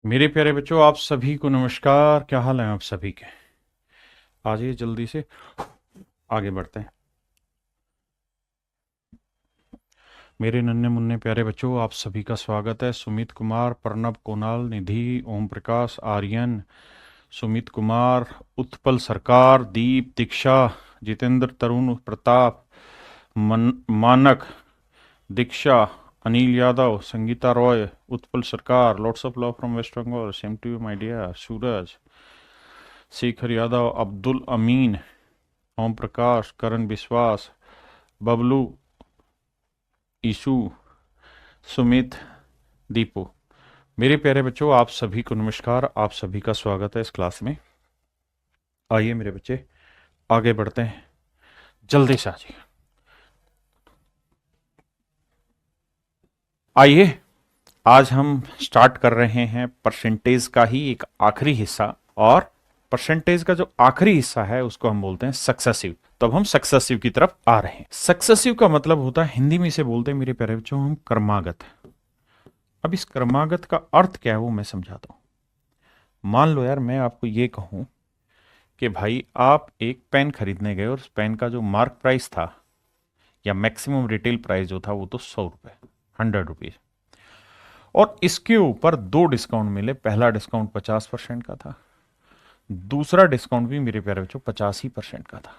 मेरे प्यारे बच्चों, आप सभी को नमस्कार। क्या हाल है आप सभी के? आ जाइए जल्दी से आगे बढ़ते हैं। मेरे नन्हे मुन्ने प्यारे बच्चों, आप सभी का स्वागत है। सुमित कुमार, प्रणब, कुणाल, निधि, ओम प्रकाश, आर्यन, सुमित कुमार, उत्पल सरकार, दीप, दीक्षा, जितेंद्र, तरुण, प्रताप, मानक, दीक्षा, Anil Yadav, Sangeeta Roy, Utpal Sarkar, lots of love from West Bengal, same to you my dear, Suraj, Shekhar Yadav, Abdul Amin, Om Prakash, Karan Vishwas, Bablu, issue, Sumit, Deepu. मेरे प्यारे बच्चों, आप सभी को नमस्कार। आप सभी का स्वागत है इस क्लास में। आइए मेरे बच्चे आगे बढ़ते हैं, जल्दी से आ जाइए। आइए आज हम स्टार्ट कर रहे हैं परसेंटेज का ही एक आखिरी हिस्सा। और परसेंटेज का जो आखिरी हिस्सा है उसको हम बोलते हैं सक्सेसिव। तो अब हम सक्सेसिव की तरफ आ रहे हैं। सक्सेसिव का मतलब होता है, हिंदी में इसे बोलते हैं मेरे प्यारे बच्चों हम, क्रमागत। अब इस क्रमागत का अर्थ क्या है वो मैं समझाता हूं। मान लो यार, मैं आपको ये कहूं कि भाई आप एक पेन खरीदने गए और उस पेन का जो मार्क प्राइस था या मैक्सिमम रिटेल प्राइस जो था वो तो 100 रुपए, 100 रुपीज। और इसके ऊपर दो डिस्काउंट मिले। पहला डिस्काउंट 50% का था, दूसरा डिस्काउंट भी मेरे प्यारे बच्चों 85% का था।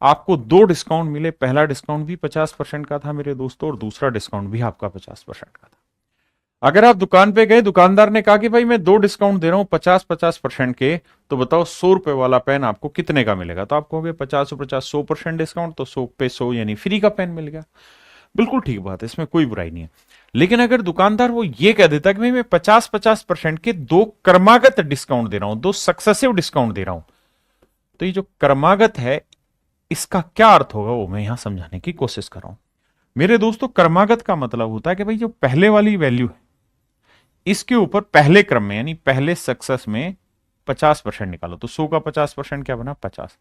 आपको दो डिस्काउंट मिले, पहला डिस्काउंट भी 50% का था मेरे दोस्तों, और दूसरा डिस्काउंट भी आपका 50% का था। अगर आप दुकान पे गए, दुकानदार ने कहा कि भाई मैं दो डिस्काउंट दे रहा हूं 50-50% के, तो बताओ 100 रुपए वाला पेन आपको कितने का मिलेगा? तो आप कहोगे 50-50, 100% डिस्काउंट, तो 100 पे 100 यानी फ्री का पेन मिल गया। बिल्कुल ठीक बात है, इसमें कोई बुराई नहीं है। लेकिन अगर दुकानदार वो ये कह देता कि भाई मैं 50-50% के दो क्रमागत डिस्काउंट दे रहा हूं, दो सक्सेसिव डिस्काउंट दे रहा हूं, तो ये जो क्रमागत है इसका क्या अर्थ होगा वो मैं यहां समझाने की कोशिश कर रहा हूं। मेरे दोस्तों, क्रमागत का मतलब होता है कि भाई जो पहले वाली वैल्यू है इसके ऊपर पहले क्रम में यानी पहले सक्सेस में 50% निकालो। तो 100 का 50% क्या बना? 50।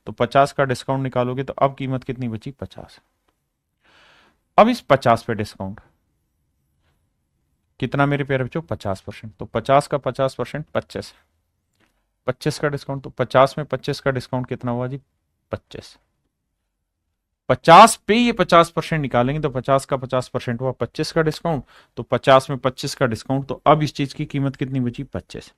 तो 50 का डिस्काउंट निकालोगे तो अब कीमत कितनी बची? 50। अब इस 50 पे डिस्काउंट कितना मेरे प्यारे बच्चों? 50%। तो 50 का 50% 25। 25 का डिस्काउंट, तो 50 में 25 का डिस्काउंट कितना हुआ जी? 25। 50 पे ये 50% निकालेंगे तो 50 का 50% हुआ 25 का डिस्काउंट। तो 50 में 25 का डिस्काउंट, तो अब इस चीज की कीमत कितनी बची? 25।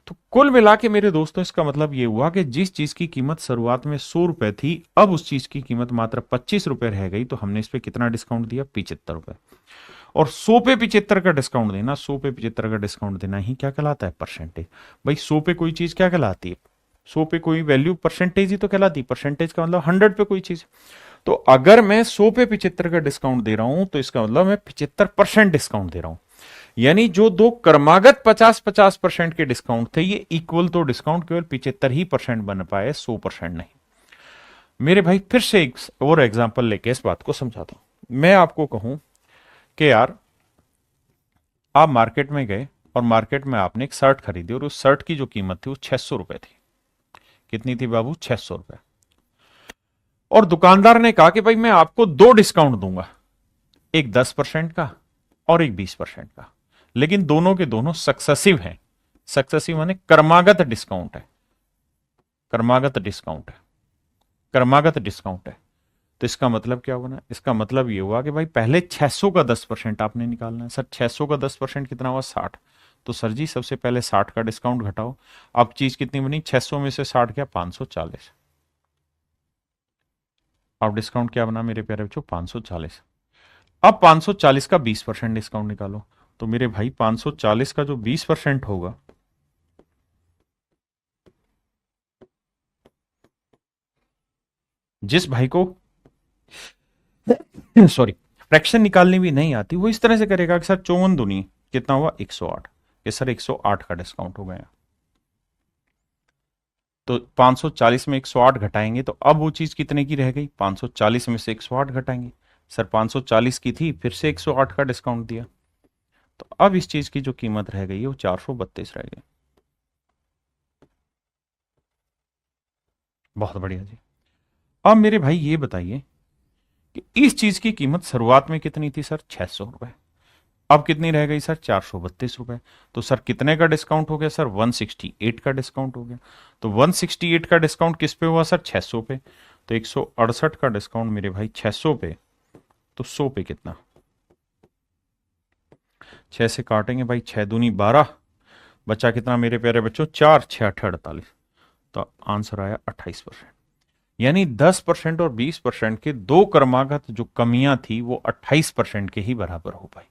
तो कुल मिला के मेरे दोस्तों इसका मतलब ये हुआ कि जिस चीज की कीमत शुरुआत में 100 रुपए थी, अब उस चीज की कीमत मात्र 25 रुपए रह गई। तो हमने इस पे कितना डिस्काउंट दिया? 75 रुपए। और 100 पे 75 का डिस्काउंट देना, 100 पे 75 का डिस्काउंट देना ही क्या कहलाता है? परसेंटेज। भाई 100 पे कोई चीज क्या कहलाती है? 100 पे कोई वैल्यू परसेंटेज ही तो कहलाती है। परसेंटेज का मतलब 100 पे कोई चीज। तो अगर मैं 100 पे 75 का डिस्काउंट दे रहा हूं तो इसका मतलब मैं 75% डिस्काउंट दे रहा हूं। यानी जो दो क्रमागत 50-50% के डिस्काउंट थे, ये इक्वल तो डिस्काउंट केवल 75% बन पाए, 100% नहीं। मेरे भाई फिर से एक और एग्जांपल लेके इस बात को समझाता हूं। मैं आपको कहूं कि यार आप मार्केट में गए और मार्केट में आपने एक शर्ट खरीदी और उस शर्ट की जो कीमत थी वो 600 रुपए थी। कितनी थी बाबू? 600 रुपए। और दुकानदार ने कहा कि भाई मैं आपको दो डिस्काउंट दूंगा, एक 10% का और एक 20% का। लेकिन दोनों के दोनों सक्सेसिव हैं। सक्सेसिव माने क्रमागत डिस्काउंट है। क्रमागत डिस्काउंट है। क्रमागत डिस्काउंट है। तो इसका मतलब क्या हुआ ना? इसका मतलब ये हुआ कि भाई पहले 600 का 10% आपने निकालना है। सर 600 का 10% कितना हुआ? 60। तो सर जी सबसे पहले 60 का डिस्काउंट घटाओ। अब चीज कितनी बनी? 600 में से 60 क्या? 540। अब डिस्काउंट क्या बना मेरे प्यारे बच्चों? 540। अब 540 का 20% डिस्काउंट निकालो। तो मेरे भाई 540 का जो 20% होगा, जिस भाई को सॉरी फ्रैक्शन निकालनी भी नहीं आती, वो इस तरह से करेगा कि सर 54 दूनी कितना हुआ? 108। कि सर 108 का डिस्काउंट हो गया। तो 540 में 108 घटाएंगे तो अब वो चीज कितने की रह गई? 540 में से 108 घटाएंगे। सर 540 की थी, फिर से 108 का डिस्काउंट दिया, तो अब इस चीज की जो कीमत रह गई है वो 432 रह गई। बहुत बढ़िया जी। अब मेरे भाई ये बताइए कि इस चीज की कीमत शुरुआत में कितनी थी? सर 600 रुपए। अब कितनी रह गई सर? 432 रुपए। तो सर कितने का डिस्काउंट हो गया सर? 168 का डिस्काउंट हो गया। तो 168 का डिस्काउंट किस पे हुआ सर? 600 पे। तो 168 का डिस्काउंट मेरे भाई 600 पे, तो 100 पे कितना? 6 से काटेंगे भाई, 6 दूनी 12, बचा कितना मेरे प्यारे बच्चों? 4, 6 8 48। तो आंसर आया 28%। यानी 10% और 20% के दो क्रमागत जो कमियां थी वो 28% के ही बराबर हो पाई।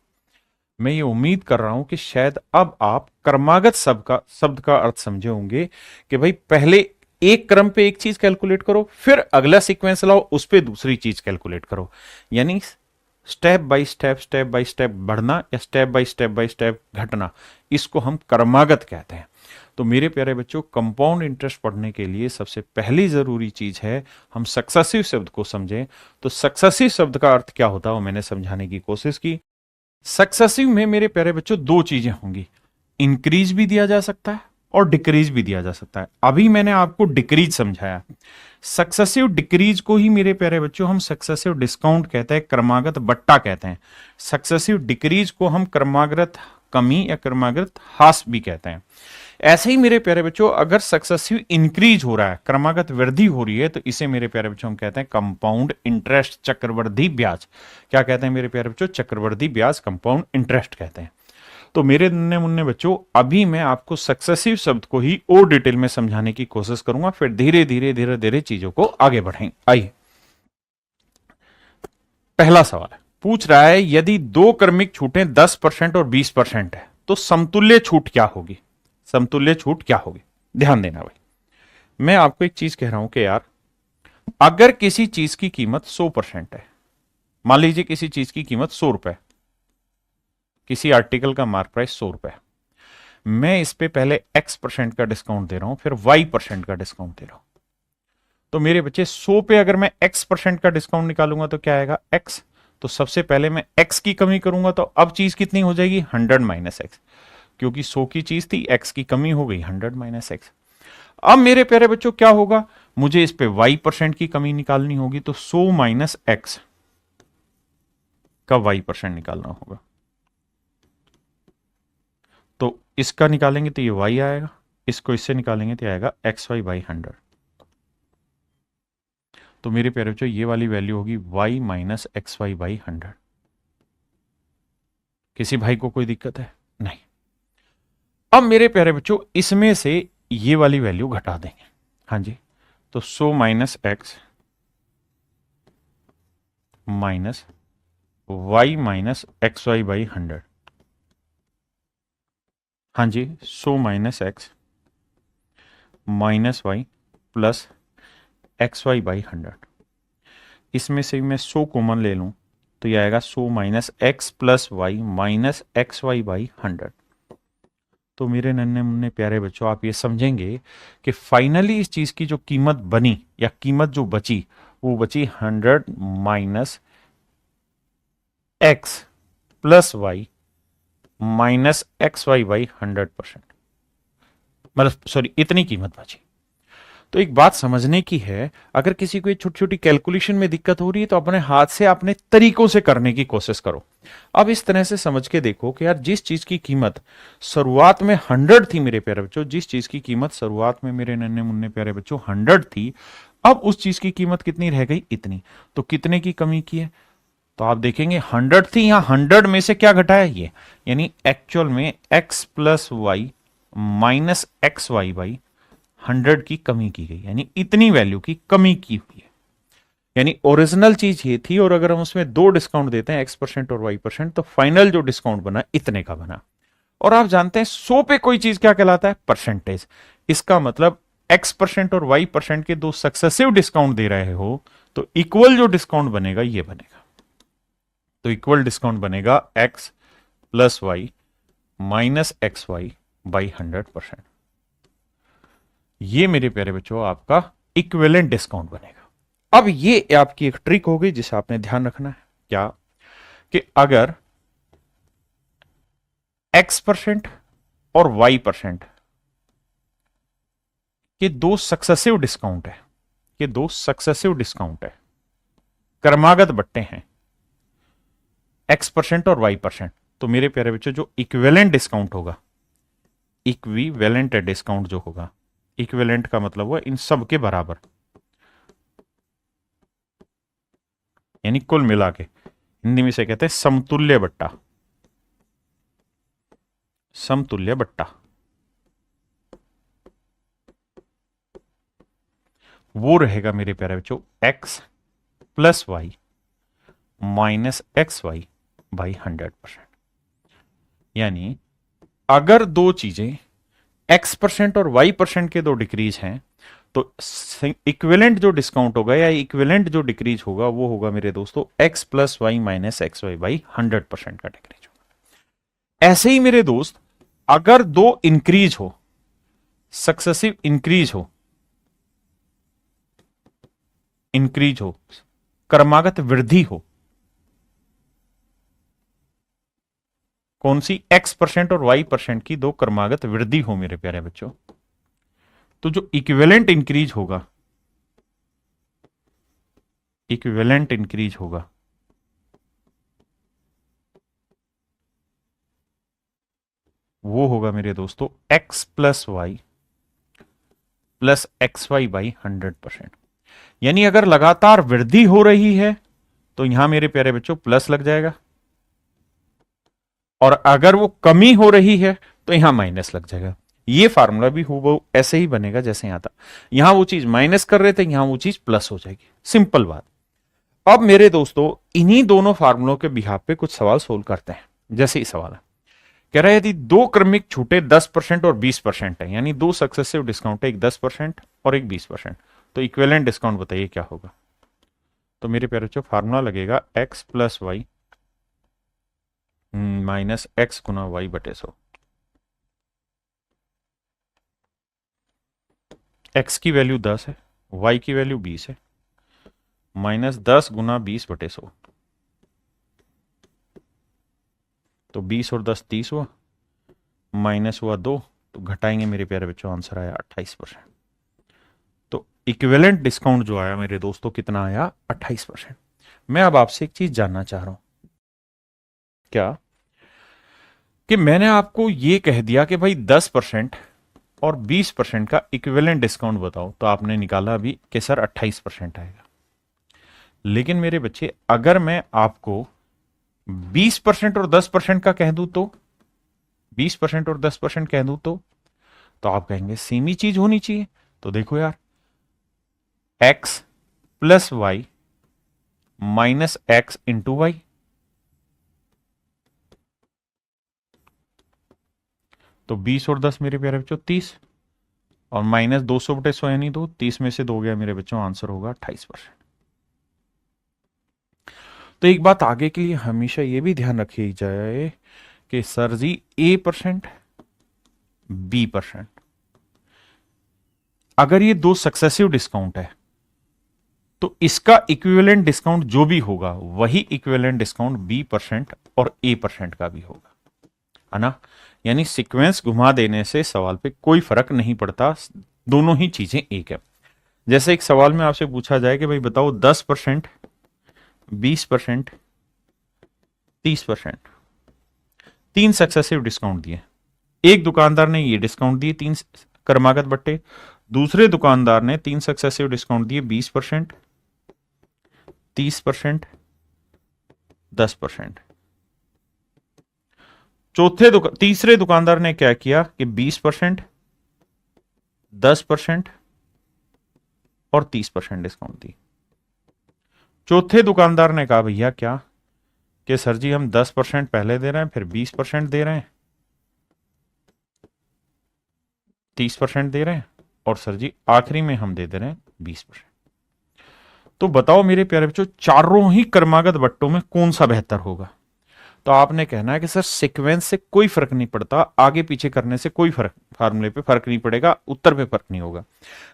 मैं ये उम्मीद कर रहा हूं कि शायद अब आप क्रमागत शब्द का अर्थ समझे होंगे कि भाई पहले एक क्रम पे एक चीज कैलकुलेट करो, फिर अगला सीक्वेंस लाओ, उस पर दूसरी चीज कैलकुलेट करो। यानी स्टेप बाय स्टेप बढ़ना या स्टेप बाय स्टेप घटना, इसको हम क्रमागत कहते हैं। तो मेरे प्यारे बच्चों, कंपाउंड इंटरेस्ट पढ़ने के लिए सबसे पहली जरूरी चीज है हम सक्सेसिव शब्द को समझें। तो सक्सेसिव शब्द का अर्थ क्या होता है वो मैंने समझाने की कोशिश की। सक्सेसिव में मेरे प्यारे बच्चों दो चीजें होंगी, इंक्रीज भी दिया जा सकता है और डिक्रीज भी दिया जा सकता है। अभी मैंने आपको डिक्रीज समझाया। सक्सेसिव डिक्रीज को ही मेरे प्यारे बच्चों हम सक्सेसिव डिस्काउंट कहते हैं, क्रमागत बट्टा कहते हैं। सक्सेसिव डिक्रीज को हम क्रमागत कमी या क्रमागत ह्रास भी कहते हैं। ऐसे ही मेरे प्यारे बच्चों अगर सक्सेसिव इंक्रीज हो रहा है, क्रमागत वृद्धि हो रही है, तो इसे मेरे प्यारे बच्चों हम कहते हैं कंपाउंड इंटरेस्ट, चक्रवृद्धि ब्याज। क्या कहते हैं मेरे प्यारे बच्चों? चक्रवृद्धि ब्याज, कंपाउंड इंटरेस्ट कहते हैं। तो मेरे नन्हे मुन्ने बच्चों, अभी मैं आपको सक्सेसिव शब्द को ही और डिटेल में समझाने की कोशिश करूंगा, फिर धीरे धीरे चीजों को आगे बढ़ाएंगे। आइए, पहला सवाल पूछ रहा है यदि दो क्रमिक छूटें 10% और 20% है तो समतुल्य छूट क्या होगी? समतुल्य छूट क्या होगी? ध्यान देना भाई, मैं आपको एक चीज कह रहा हूं कि यार अगर किसी चीज की कीमत 100% है, मान लीजिए किसी चीज की कीमत 100 रुपए, किसी आर्टिकल का मार्क प्राइस 100 रुपए, मैं इस पे पहले x% का डिस्काउंट दे रहा हूं, फिर y% का डिस्काउंट दे रहा हूं। तो मेरे बच्चे 100 पे अगर मैं x% का डिस्काउंट निकालूंगा तो क्या आएगा? x। तो सबसे पहले मैं x की कमी करूंगा, तो अब चीज कितनी हो जाएगी? 100 माइनस एक्स, क्योंकि 100 की चीज थी, x की कमी हो गई 100 माइनस एक्स। अब मेरे प्यारे बच्चों क्या होगा? मुझे इस पे y% की कमी निकालनी होगी, तो 100 माइनस एक्स का y% निकालना होगा। तो इसका निकालेंगे तो ये y आएगा, इसको इससे निकालेंगे तो आएगा xy बाई 100। तो मेरे प्यारे बच्चों ये वाली वैल्यू होगी y माइनस XY बाई 100। किसी भाई को कोई दिक्कत है? नहीं। अब मेरे प्यारे बच्चों इसमें से ये वाली वैल्यू घटा देंगे। हाँ जी, तो 100 minus x minus y minus XY by 100। हाँ जी, 100 minus x minus y plus XY by 100। इसमें से मैं 100 कॉमन ले लूं तो यह आएगा 100 minus x plus y minus XY by 100। तो मेरे नन्हे मुन्ने प्यारे बच्चों, आप ये समझेंगे कि फाइनली इस चीज की जो कीमत बनी या कीमत जो बची वो बची 100 minus x plus y minus XY by 100%, मतलब सॉरी इतनी कीमत बची। तो एक बात समझने की है, अगर किसी को छोटी छोटी कैलकुलेशन में दिक्कत हो रही है तो अपने हाथ से अपने तरीकों से करने की कोशिश करो। अब इस तरह से समझ के देखो कि यार जिस चीज की कीमत शुरुआत में 100 थी मेरे प्यारे बच्चों, जिस चीज की कीमत शुरुआत में मेरे नन्हे मुन्ने प्यारे बच्चों 100 थी, अब उस चीज की कीमत कितनी रह गई? इतनी। तो कितने की कमी की है? तो आप देखेंगे 100 थी, यहां 100 में से क्या घटाया? ये, यानी एक्चुअल में x plus y minus x y by 100 की कमी की गई, यानी इतनी वैल्यू की कमी की हुई है। यानी ओरिजिनल चीज ये थी, और अगर हम उसमें दो डिस्काउंट देते हैं x% और y%, तो फाइनल जो डिस्काउंट बना इतने का बना। और आप जानते हैं 100 पे कोई चीज क्या कहलाता है? परसेंटेज। इसका मतलब x% और y% के दो सक्सेसिव डिस्काउंट दे रहे हो तो इक्वल जो डिस्काउंट बनेगा ये बनेगा। तो इक्वल डिस्काउंट बनेगा x plus y minus x y by 100%। ये मेरे प्यारे बच्चों आपका इक्विवेलेंट डिस्काउंट बनेगा। अब ये आपकी एक ट्रिक होगी जिसे आपने ध्यान रखना है, क्या कि अगर x% और y% के दो सक्सेसिव डिस्काउंट है, ये दो सक्सेसिव डिस्काउंट है, क्रमागत बट्टे हैं x% और y%, तो मेरे प्यारे बच्चों जो इक्विवेलेंट डिस्काउंट होगा, इक्विवेलेंट डिस्काउंट जो होगा, इक्विवेलेंट का मतलब हुआ इन सब के बराबर, यानी कुल मिला के हिंदी में से कहते हैं समतुल्य बट्टा, समतुल्य बट्टा, वो रहेगा मेरे प्यारे बच्चों x plus y minus x y by 100%। यानी अगर दो चीजें x% और y% के दो डिक्रीज हैं तो इक्विवेलेंट जो डिस्काउंट होगा या इक्विवेलेंट जो डिक्रीज होगा वो होगा मेरे दोस्तों x plus y minus x y by 100% का डिक्रीज होगा। ऐसे ही मेरे दोस्त अगर दो इंक्रीज हो, सक्सेसिव इंक्रीज हो, क्रमागत वृद्धि हो, कौन सी x% और y% की दो क्रमागत वृद्धि हो मेरे प्यारे बच्चों, तो जो इक्विवेलेंट इंक्रीज होगा, इक्विवेलेंट इंक्रीज होगा वो होगा मेरे दोस्तों x plus y plus x y by 100%। यानी अगर लगातार वृद्धि हो रही है तो यहां मेरे प्यारे बच्चों प्लस लग जाएगा, और अगर वो कमी हो रही है तो यहां माइनस लग जाएगा। ये फार्मूला भी हूबहू ऐसे ही बनेगा जैसे यहां था, यहां वो चीज माइनस कर रहे थे, यहां वो चीज प्लस हो जाएगी, सिंपल बात। अब मेरे दोस्तों इन्हीं दोनों फार्मूलों के बिहाफ पे कुछ सवाल सोल्व करते हैं। जैसे ही सवाल है, कह रहा है यदि दो क्रमिक छूटे 10% और 20% है, यानी दो सक्सेसिव डिस्काउंट है, एक 10% और एक 20%, तो इक्विवेलेंट डिस्काउंट बताइए क्या होगा। तो मेरे प्यारे बच्चों फार्मूला लगेगा x plus y minus x गुना वाई बटे 100। x की वैल्यू 10 है, y की वैल्यू 20 है, माइनस 10 गुना 20 बटे 100, तो 20 और 10 30 हुआ, माइनस हुआ 2, तो घटाएंगे मेरे प्यारे बच्चों, आंसर आया 28%। तो इक्विवेलेंट डिस्काउंट जो आया मेरे दोस्तों कितना आया, 28%। मैं अब आपसे एक चीज जानना चाह रहा हूं, क्या कि मैंने आपको ये कह दिया कि भाई 10% और 20% का इक्विवेलेंट डिस्काउंट बताओ, तो आपने निकाला अभी कि सर 28% आएगा। लेकिन मेरे बच्चे अगर मैं आपको 20% और 10% का कह दूं तो, 20% और 10% कह दूं तो आप कहेंगे सेम ही चीज होनी चाहिए। तो देखो यार, x plus y minus x into y, तो 20 और 10 मेरे प्यारे बच्चों 30, और माइनस 200 बटे 100 यानी 2, 30 में से 2 गया मेरे बच्चों, आंसर होगा 28%। तो एक बात आगे के लिए हमेशा यह भी ध्यान रखी जाए कि सर जी A%, B%, अगर ये दो सक्सेसिव डिस्काउंट है तो इसका इक्विवेलेंट डिस्काउंट जो भी होगा वही इक्विवेलेंट डिस्काउंट B% और A% का भी होगा, है ना। यानी सीक्वेंस घुमा देने से सवाल पे कोई फर्क नहीं पड़ता, दोनों ही चीजें एक है। जैसे एक सवाल में आपसे पूछा जाए कि भाई बताओ 10%, 20%, 30%, तीन सक्सेसिव डिस्काउंट दिए, एक दुकानदार ने ये डिस्काउंट दिए 3 क्रमागत बट्टे, दूसरे दुकानदार ने 3 सक्सेसिव डिस्काउंट दिए 20%, 30%, 10%। तीसरे दुकानदार ने क्या किया कि 20%, 10% और 30% डिस्काउंट दी। चौथे दुकानदार ने कहा भैया क्या कि सर जी हम 10% पहले दे रहे हैं, फिर 20% दे रहे हैं, 30% दे रहे हैं, और सर जी आखिरी में हम दे रहे हैं 20%। तो बताओ मेरे प्यारे बच्चों चारों ही क्रमागत बट्टों में कौन सा बेहतर होगा। तो आपने कहना है कि सर सीक्वेंस से कोई फर्क नहीं पड़ता, आगे पीछे करने से कोई फर्क, फार्मूले पे फर्क नहीं पड़ेगा, उत्तर पे फर्क नहीं होगा।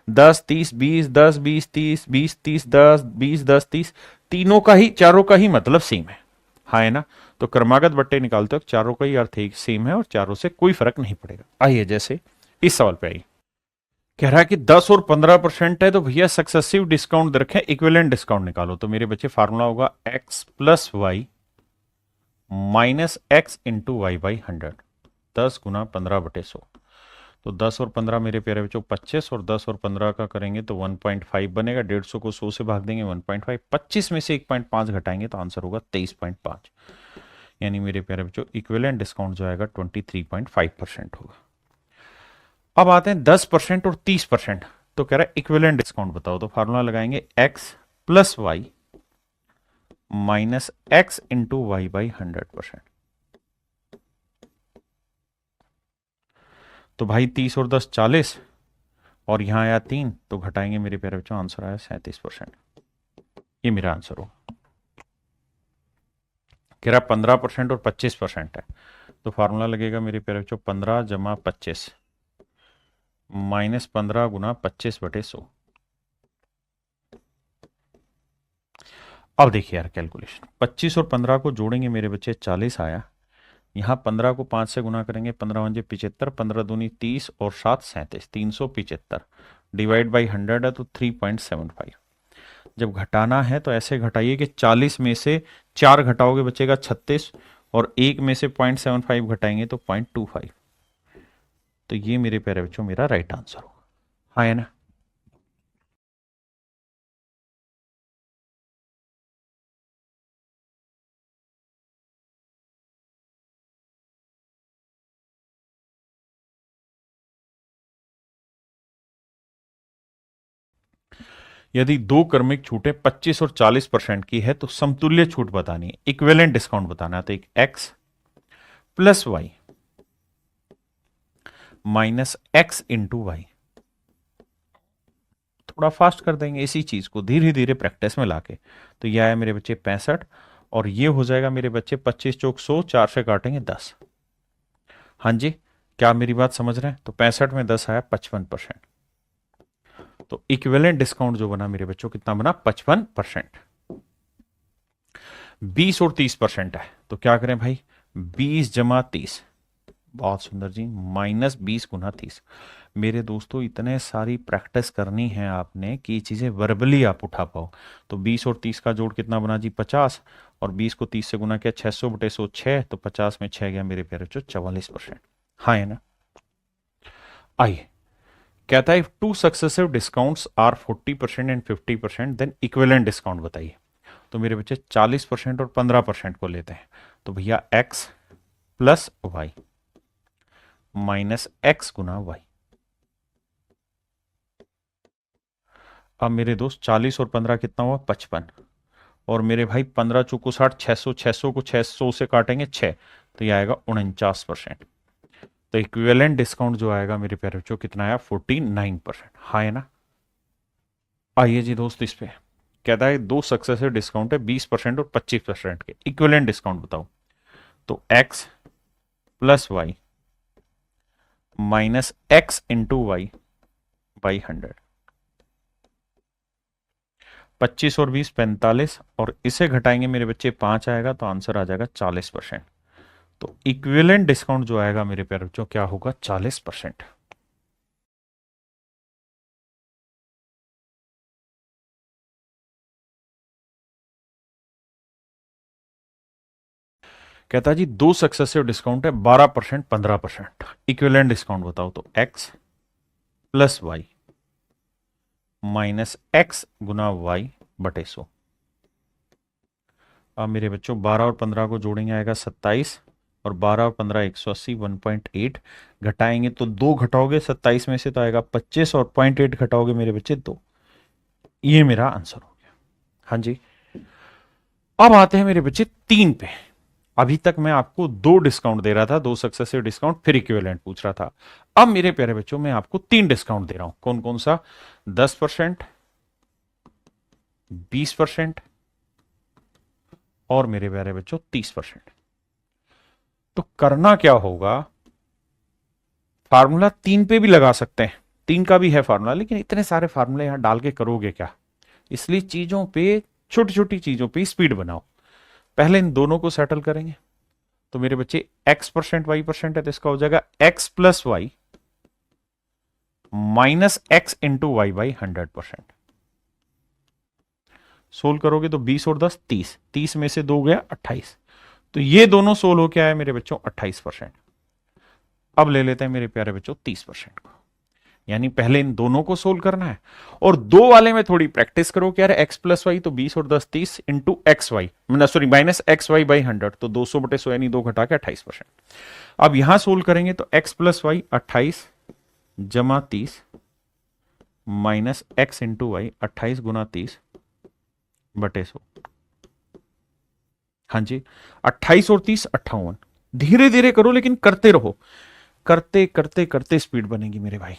10 30 20, 10 20 30, 20 30, 10 20, 10 30, तीनों का ही, चारों का ही मतलब सेम है, हाँ है ना। तो क्रमागत बट्टे निकालते वक्त चारों का ही अर्थ एक सेम है और चारों से कोई फर्क नहीं पड़ेगा। आइए जैसे इस सवाल पे आइए, कह रहा है कि 10 और 15% है तो भैया सक्सेसिव डिस्काउंट रखें, इक्विवेलेंट डिस्काउंट निकालो। तो मेरे बच्चे फार्मूला होगा x plus y minus x into y by 100, 10 गुना 15/100। तो 10 और 15 मेरे प्यारे बच्चों 25, और 10 और 15 का करेंगे तो 1.5 बनेगा। 150 को 100 से भाग देंगे 1.5, 25 में से 1.5 घटाएंगे तो आंसर होगा 23.5। यानी मेरे प्यारे बच्चों इक्विवेलेंट डिस्काउंट जो आएगा 23.5% होगा। अब आते हैं 10% और 30%। तो कह रहा है इक्विवेलेंट डिस्काउंट बताओ, तो फार्मूला लगाएंगे x plus y minus x into y by 100%। तो भाई 30 और 10 40, और यहां आया 3, तो घटाएंगे मेरे प्यारे बच्चों, आंसर आया 37%। ये मेरा आंसर हो। कह रहा 15% और 25% है, तो फार्मूला लगेगा मेरे प्यारे बच्चों 15 जमा 25 माइनस 15 गुना 25/100। अब देखिए यार कैलकुलेशन, 25 और 15 को जोड़ेंगे मेरे बच्चे 40 आया। यहाँ 15 को 5 से गुना करेंगे, 15 पंजे 75, 15 दूनी 30 और 7 37, 375 डिवाइड बाई 100 है तो 3.75। जब घटाना है तो ऐसे घटाइए कि 40 में से 4 घटाओगे बचेगा 36, और 1 में से 0.75 घटाएंगे तो 0.25। तो ये मेरे प्यारे बच्चों मेरा राइट आंसर होगा। हाँ है ना। यदि दो क्रमिक छूटें 25 और 40% की है तो समतुल्य छूट बतानी है, इक्विवेलेंट डिस्काउंट बताना है। तो एक x plus y minus x into y. थोड़ा फास्ट कर देंगे इसी चीज को धीरे धीरे प्रैक्टिस में लाके। तो यह आया मेरे बच्चे 65, और ये हो जाएगा मेरे बच्चे 25 चौक 100, 4 से काटेंगे 10। हाँ जी, क्या मेरी बात समझ रहे हैं? तो 65 में 10 आया 55%। तो इक्विवेलेंट डिस्काउंट जो बना मेरे बच्चों कितना बना? 55%। 20 और 30% है, तो क्या करें भाई? 20 जमा 30, बहुत सुंदर जी, माइनस 20 गुना 30। मेरे दोस्तों इतने सारी प्रैक्टिस करनी है आपने कि ये चीजें वर्बली आप उठा पाओ। तो 20 और 30 का जोड़ कितना बना जी? 50, और 20 को 30 से गुना किया 600/100 6, तो 50 में 6 गया मेरे प्यारे बच्चों 44%। हाँ है ना। आइए, कहता है two successive discounts are 40% and 50%, then equivalent discount बताइए। तो मेरे बच्चे 40% और 15% को लेते हैं। तो भैया x plus y minus x गुना वाई। अब मेरे दोस्त 40 और 15 कितना हुआ? 55, और मेरे भाई 15 चौको 60, 600, 600 को 600 से काटेंगे 6, तो ये आएगा 49%। तो इक्विवेलेंट डिस्काउंट जो आएगा मेरे प्यारे बच्चों कितना आया? 49%। हाँ है ना। आइए जी दोस्त, इस पे कहता है दो सक्सेसिव डिस्काउंट है 20% और 25% के, इक्विवेलेंट डिस्काउंट बताओ। तो x plus y minus x into y by 100। 25 और 20 45, और इसे घटाएंगे मेरे बच्चे 5 आएगा, तो आंसर आ जाएगा 40%। तो इक्विवेलेंट डिस्काउंट जो आएगा मेरे प्यारे बच्चों क्या होगा? 40%। कहता है जी दो सक्सेसिव डिस्काउंट है 12% 15%, इक्विवेलेंट डिस्काउंट बताओ। तो x plus y minus x गुना वाई बटे 100। अब मेरे बच्चों 12 और 15 को जोड़ेंगे आएगा 27, और 12 और 15 180, 1.8 घटाएंगे तो 2 घटाओगे 27 में से तो आएगा 25, और 0.8 घटाओगे मेरे बच्चे 2। ये मेरा आंसर हो गया। हाँ जी। अब आते हैं मेरे बच्चे 3 पे। अभी तक मैं आपको 2 डिस्काउंट दे रहा था, 2 सक्सेसिव डिस्काउंट, फिर इक्विवेलेंट पूछ रहा था। अब मेरे प्यारे बच्चों मैं आपको 3 डिस्काउंट दे रहा हूं। कौन कौन सा? 10%, 20% और मेरे प्यारे बच्चों 30%। तो करना क्या होगा? फार्मूला 3 पे भी लगा सकते हैं, 3 का भी है फार्मूला, लेकिन इतने सारे फार्मूले यहां डाल के करोगे क्या? इसलिए चीजों पे, छोटी छोटी चीजों पे स्पीड बनाओ। पहले इन दोनों को सेटल करेंगे। तो मेरे बच्चे x% y% है, तो इसका हो जाएगा x plus y minus x into y by 100%। Solve करोगे तो 20 और 10 30, 30 में से 2 गया 28, तो ये दोनों सोल हो क्या है मेरे बच्चों 28%। अब ले लेते हैं मेरे प्यारे बच्चों 30% को, यानी पहले इन दोनों को सोल्व करना है और दो वाले में थोड़ी प्रैक्टिस करो कि यार x प्लस वाई तो 20 और 10 30 into x y sorry minus x y by 100 तो 200/100 यानी 2 घटा के 28%। अब यहां सोल्व करेंगे तो x प्लस वाई 28 जमा 30 माइनस एक्स इंटू वाई 28 गुना 30/100। हाँ जी 28 और 30 58। धीरे धीरे करो लेकिन करते रहो, करते करते करते स्पीड बनेगी मेरे भाई।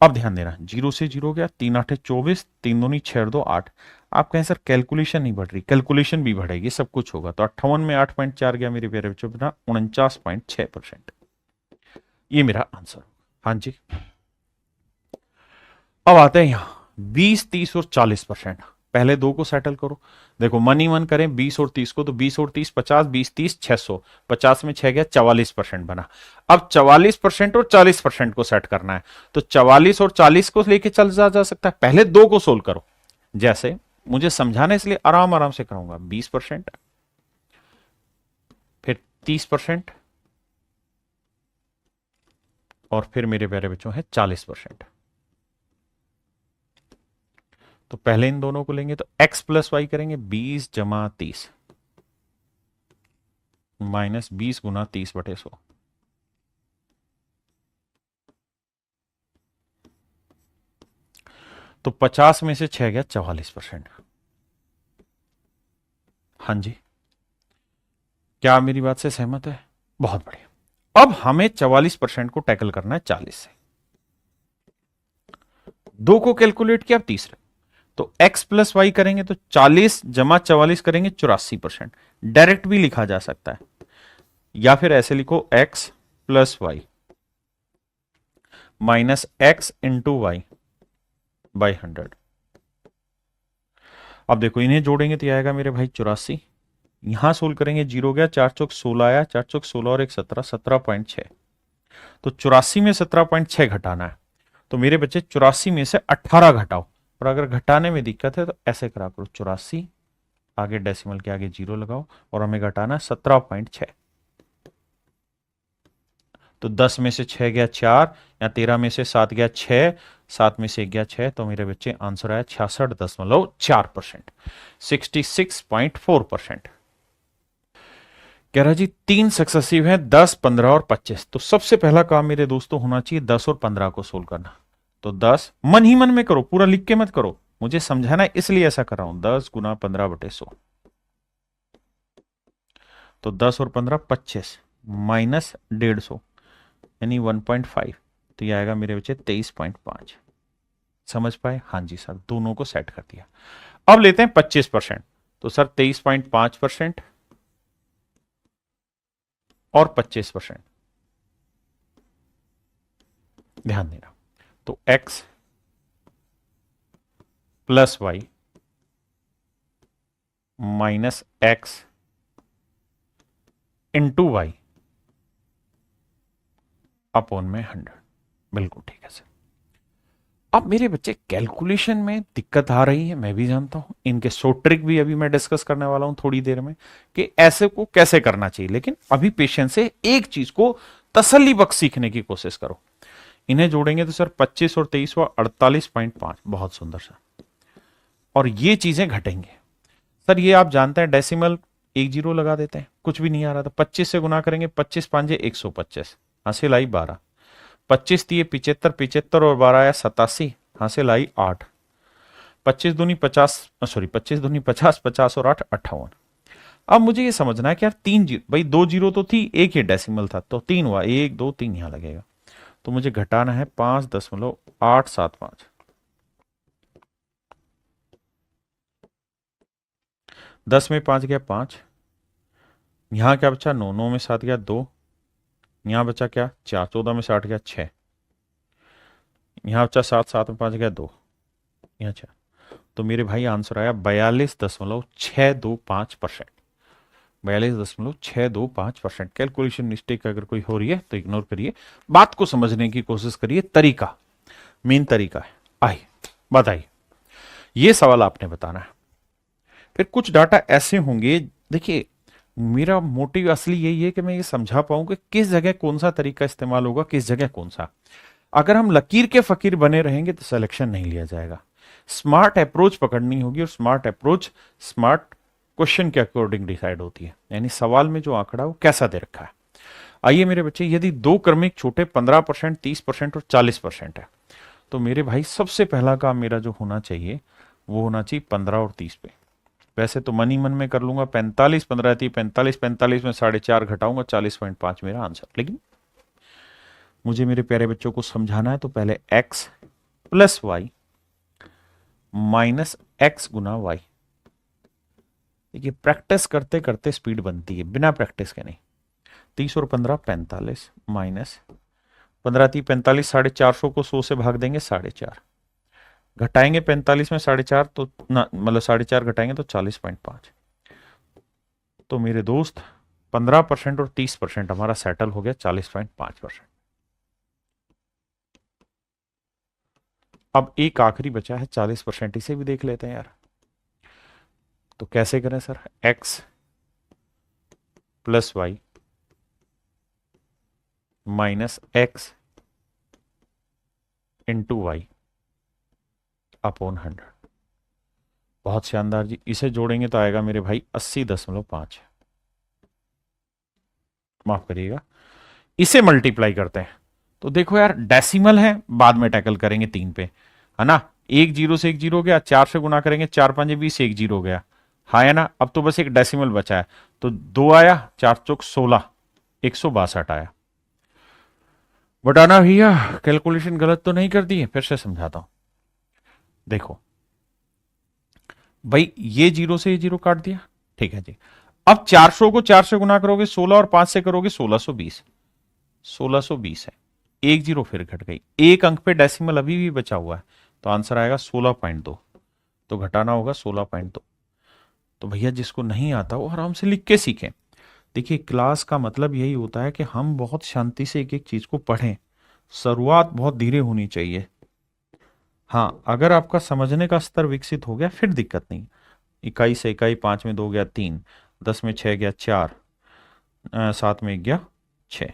अब ध्यान देना, 0 से 0 गया, 3 8 24, 3 दूनी 6 2 8। आप कहें सर कैलकुलेशन नहीं बढ़ रही, कैलकुलेशन भी बढ़ेगी, सब कुछ होगा। तो 58 में 8.4 गया मेरे प्यारे बच्चों, बिना 49.6%। ये मेरा आंसर। हाँ जी अब आते हैं यहां 20 30 और 40%। पहले दो को सेटल करो। देखो मन ही मन करें 20 और 30 को, तो 20 और 30 50, 20 30 600, 50 में 6 गया 44% बना। अब 44% और 40% को सेट करना है, तो 44 और 40 को लेके चल जा सकता है। पहले दो को सोल्व करो, जैसे मुझे समझाना इसलिए आराम आराम से कराऊंगा। 20%, फिर 30%, और फिर मेरे प्यारे बच्चों है 40%। तो पहले इन दोनों को लेंगे तो x प्लस वाई करेंगे 20 जमा 30 माइनस 20 गुना 30/100। तो 50 में से 6 गया 44%। हाँ जी क्या आप मेरी बात से सहमत है? बहुत बढ़िया। अब हमें 44% को टैकल करना है 40 से। दो को कैलकुलेट किया, अब तीसरे, तो x प्लस वाई करेंगे तो 40 जमा 44 करेंगे 84%। डायरेक्ट भी लिखा जा सकता है, या फिर ऐसे लिखो x plus y minus x into y by 100। अब देखो इन्हें जोड़ेंगे तो आएगा मेरे भाई 84। यहां सोल्व करेंगे 0 गया, 4 चौक 16 आया, 4 चौक 16 और 1 17, 17.6। तो 84 में 17.6 घटाना है, तो मेरे बच्चे 84 में से 18 घटाओ। और अगर घटाने में दिक्कत है तो ऐसे करा करो, 84 आगे डेसिमल के आगे 0 लगाओ और हमें घटाना 17.6। तो 10 में से 6 गया 4, या 13 में से 7 गया 6, 7 में से 1 गया 6, तो मेरे बच्चे आंसर आया 66.4%, 66.4%। कह रहा जी 3 सक्सेसिव है 10 15 और 25। तो सबसे पहला काम मेरे दोस्तों होना चाहिए 10 और 15 को सोल्व करना। तो 10 मन ही मन में करो, पूरा लिख के मत करो, मुझे समझाना है इसलिए ऐसा कर रहा हूं। 10 गुना 15/100, तो 10 और 15 25 माइनस 150 यानी 1.5। तो ये आएगा मेरे बच्चे 23.5। समझ पाए? हाँ जी सर, दोनों को सेट कर दिया। अब लेते हैं 25%। तो सर 23.5% और 25%। ध्यान देना, तो x plus y minus x into y upon में 100। बिल्कुल ठीक है सर। अब मेरे बच्चे कैलकुलेशन में दिक्कत आ रही है, मैं भी जानता हूं। इनके सो ट्रिक भी अभी मैं डिस्कस करने वाला हूं थोड़ी देर में कि ऐसे को कैसे करना चाहिए। लेकिन अभी पेशेंस से एक चीज को तसल्ली बख्श सीखने की कोशिश करो। इन्हें जोड़ेंगे तो सर 25 और 23 हुआ 48.5। बहुत सुंदर सर। और ये चीजें घटेंगे सर, ये आप जानते हैं डेसिमल 1 0 लगा देते हैं, कुछ भी नहीं आ रहा था। 25 से गुना करेंगे, 25 5 125, हासिल आई 12। 25 दिए 75, 75 और 12 आया 87, हासिल आई 8। 25 दूनी 50, सॉरी 25 दूनी 50, 50 और 8 58। अब मुझे ये समझना है कि यार 3 जीरो, भाई 2 जीरो तो थी, एक ही डेसिमल था, तो 3 हुआ, 1 2 3 यहां लगेगा। तो मुझे घटाना है 5.875। 10 में 5 गया 5, यहां क्या बचा 9, 9 में 7 गया 2, यहां बचा क्या 4, 14 में से 8 गया 6, यहां बचा 7, 7 में 5 गया 2, यहां 4। तो मेरे भाई आंसर आया 42.625%। 42.625%। कैलकुलेशन मिस्टेक अगर कोई हो रही है तो इग्नोर करिए, बात को समझने की कोशिश करिए। तरीका मेन तरीका है। आइए बताइए, ये सवाल आपने बताना है। फिर कुछ डाटा ऐसे होंगे, देखिए मेरा मोटिव असली यही है कि मैं ये समझा पाऊं कि किस जगह कौन सा तरीका इस्तेमाल होगा, किस जगह कौन सा। अगर हम लकीर के फकीर बने रहेंगे तो सिलेक्शन नहीं लिया जाएगा। स्मार्ट अप्रोच पकड़नी होगी, और स्मार्ट अप्रोच स्मार्ट क्वेश्चन के अकॉर्डिंग डिसाइड होती है, यानी सवाल में जो आंकड़ा वो कैसा दे रखा है। आइए मेरे बच्चे, यदि दो क्रमिक छोटे 15%, 30% और 40% है, तो मेरे भाई सबसे पहला काम मेरा जो होना चाहिए वो होना चाहिए 15 और 30 पे। वैसे तो मन ही मन में कर लूंगा 45, 15 थी 45, 45 में 4.5 घटाऊंगा 40.5 मेरा आंसर। लेकिन मुझे मेरे प्यारे बच्चों को समझाना है, तो पहले x plus y minus x गुना वाई। देखिए प्रैक्टिस करते करते स्पीड बनती है, बिना प्रैक्टिस के नहीं। 30 और 15 45 माइनस 15 थी 45, 450 को 100 से भाग देंगे 4.5, घटाएंगे 45 में 4.5 तो ना, मतलब 4.5 घटाएंगे तो 40.5। तो मेरे दोस्त 15% और 30% हमारा सेटल हो गया 40.5%। अब एक आखिरी बचा है 40%, इसे भी देख लेते हैं यार। तो कैसे करें sir? x plus y minus x into y upon 100। बहुत शानदार जी, इसे जोड़ेंगे तो आएगा मेरे भाई 80.5। माफ करिएगा, इसे मल्टीप्लाई करते हैं तो देखो यार डेसिमल है, बाद में टैकल करेंगे 3 पे, है ना। एक जीरो से एक जीरो गया, 4 से गुना करेंगे 4 5 20, एक जीरो गया, हाँ है ना। अब तो बस एक डेसिमल बचा है, तो 2 आया, 4 चौक 16, 162 आया। बटाना भैया कैलकुलेशन गलत तो नहीं कर दी है? फिर से समझाता हूं, देखो भाई ये जीरो से ये जीरो काट दिया, ठीक है जी। अब 400 को 4 से गुना करोगे 16 और 5 से करोगे 1620, 1620 है। एक जीरो फिर घट गई, एक अंक पे डेसिमल अभी भी बचा हुआ है, तो आंसर आएगा 16.2। तो घटाना होगा 16.2। तो भैया जिसको नहीं आता वो आराम से लिख के सीखें। देखिए क्लास का मतलब यही होता है कि हम बहुत शांति से एक एक चीज को पढ़ें, शुरुआत बहुत धीरे होनी चाहिए। हाँ, अगर आपका समझने का स्तर विकसित हो गया फिर दिक्कत नहीं। इकाई से इकाई, 5 में 2 गया 3, 10 में 6 गया 4, 7 में 1 गया 6,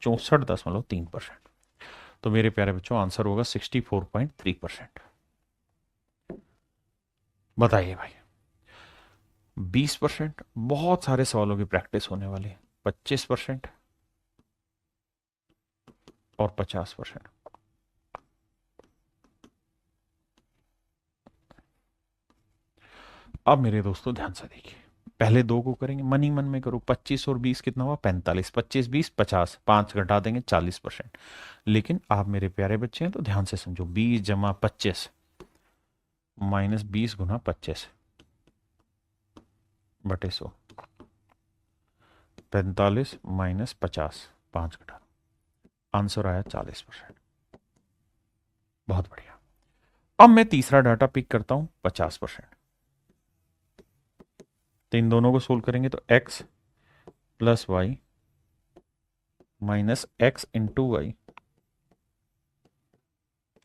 64.3%। तो मेरे प्यारे बच्चों आंसर होगा 64.3%। बताइए भाई, 20% बहुत सारे सवालों की प्रैक्टिस होने वाली है, 25% और 50%। अब मेरे दोस्तों ध्यान से देखिए, पहले दो को करेंगे, मन ही मन में करो, 25 और 20 कितना हुआ? 45, 25 20 50, 5 घटा देंगे 40%। लेकिन आप मेरे प्यारे बच्चे हैं तो ध्यान से समझो, 20 जमा 25 माइनस 20 गुना 25 बटे 100, 45 माइनस 50, 5 घटा, आंसर आया 40%। बहुत बढ़िया। अब मैं तीसरा डाटा पिक करता हूं 50%। तो इन दोनों को सोल्व करेंगे तो x plus y minus x into y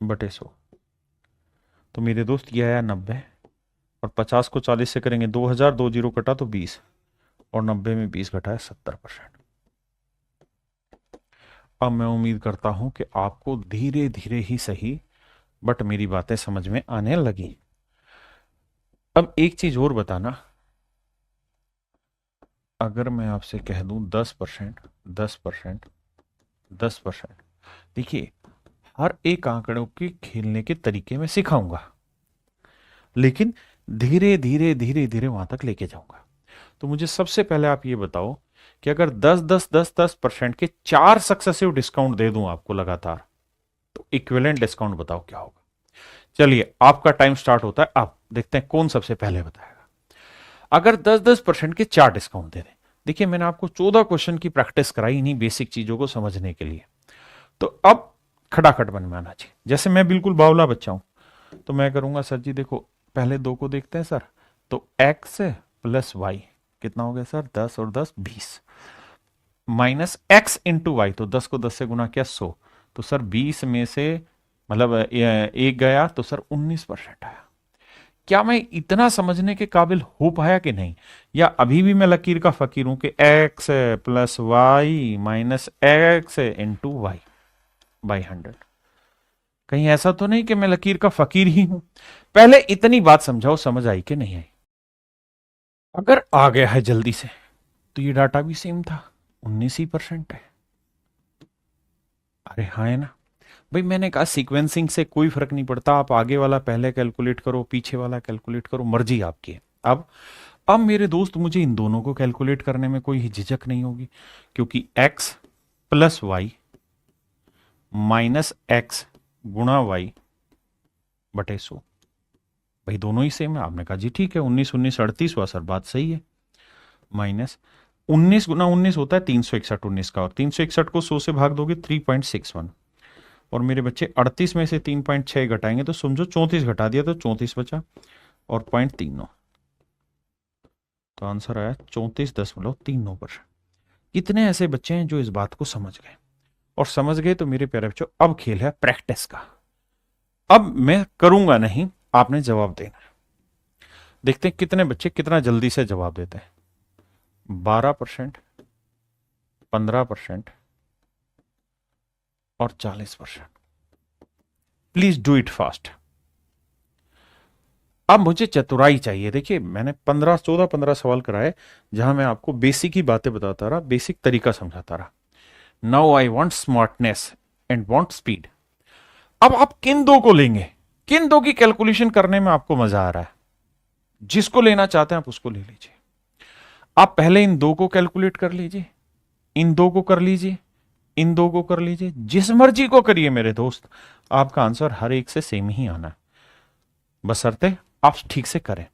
बटे 100। तो मेरे दोस्त ये आया 90, और 50 को 40 से करेंगे 2000, 2 जीरो कटा तो 20, और 90 में 20 घटाया 70%। अब मैं उम्मीद करता हूं कि आपको धीरे धीरे ही सही बट मेरी बातें समझ में आने लगी। अब एक चीज और बताना, अगर मैं आपसे कह दूं 10%, 10%, 10%, देखिए हर एक आंकड़ों के खेलने के तरीके में सिखाऊंगा, लेकिन धीरे धीरे धीरे धीरे वहां तक लेके जाऊंगा। तो मुझे सबसे पहले आप ये बताओ कि अगर 10-10-10-10% के 4 सक्सेसिव डिस्काउंट दे दूं आपको लगातार, तो इक्विवेलेंट डिस्काउंट बताओ क्या होगा। चलिए आपका टाइम स्टार्ट होता है, आप देखते हैं कौन सबसे पहले बताएगा। अगर 10-10% के 4 डिस्काउंट दे दें, देखिए मैंने आपको 14 क्वेश्चन की प्रैक्टिस कराई इन्हीं बेसिक चीजों को समझने के लिए। तो अब खटाखट मन में आना चाहिए। जैसे मैं बिल्कुल बावला बच्चा हूं, तो मैं करूंगा सर जी देखो पहले दो को देखते हैं सर, तो x प्लस वाई कितना हो गया सर? 10 और 10 20, माइनस एक्स इंटू वाई, तो 10 को 10 से गुना किया 100, तो सर 20 में से मतलब एक गया तो सर 19% आया। क्या मैं इतना समझने के काबिल हो पाया कि नहीं, या अभी भी मैं लकीर का फकीर हूं कि x plus y minus x into y by 100? कहीं ऐसा तो नहीं कि मैं लकीर का फकीर ही हूं? पहले इतनी बात समझाओ, समझ आई कि नहीं आई? अगर आ गया है जल्दी से तो ये डाटा भी सेम था, 19% है। अरे हाँ है ना भाई, मैंने कहा सीक्वेंसिंग से कोई फर्क नहीं पड़ता, आप आगे वाला पहले कैलकुलेट करो, पीछे वाला कैलकुलेट करो, मर्जी आपकी है। अब मेरे दोस्त, मुझे इन दोनों को कैलकुलेट करने में कोई झिझक नहीं होगी, क्योंकि x plus y minus x गुणा वाई बटे 100, भाई दोनों ही सेम है। आपने कहा जी ठीक है, 19 19 38 हुआ सर, बात सही है। माइनस 19 गुना 19 होता है 361 19 का, और 361 को 100 से भाग दोगे 3.61, और मेरे बच्चे 38 में से 3.6 घटाएंगे तो समझो 34 घटा दिया तो 34 बचा, और 0.39, तो आंसर आया 34.39%। कितने ऐसे बच्चे हैं जो इस बात को समझ गए? और समझ गए तो मेरे प्यारे बच्चों, अब खेल है प्रैक्टिस का। अब मैं करूंगा नहीं, आपने जवाब देना है। देखते हैं कितने बच्चे कितना जल्दी से जवाब देते हैं। 12%, 15% और 40%। Please do it fast. अब मुझे चतुराई चाहिए। देखिए, मैंने 14 सवाल कराए जहां मैं आपको बेसिक ही बातें बताता रहा, बेसिक तरीका समझाता रहा। Now I want smartness and want speed. अब आप किन दो को लेंगे, किन दो की कैलकुलेशन करने में आपको मजा आ रहा है? जिसको लेना चाहते हैं आप उसको ले लीजिए। आप पहले इन दो को कैलकुलेट कर लीजिए, इन दो को कर लीजिए, इन दो को कर लीजिए, जिस मर्जी को करिए मेरे दोस्त, आपका आंसर हर एक से सेम ही आना है, बशर्ते आप ठीक से करें।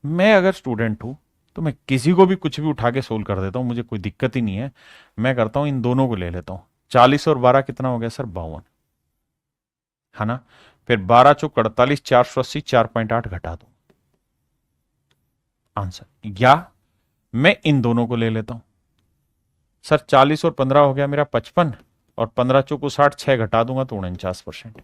मैं अगर स्टूडेंट हूं तो मैं किसी को भी कुछ भी उठा के सोल्व कर देता हूं, मुझे कोई दिक्कत ही नहीं है। मैं करता हूं इन दोनों को ले लेता हूं। 40 और 12 कितना हो गया सर? 52, है ना? फिर 12 चौक 48, 480, 4.8 घटा दो आंसर। या मैं इन दोनों को ले लेता हूं सर, 40 और 15 हो गया मेरा 55, और 15 चौको 60, 6 घटा दूंगा तो 49%।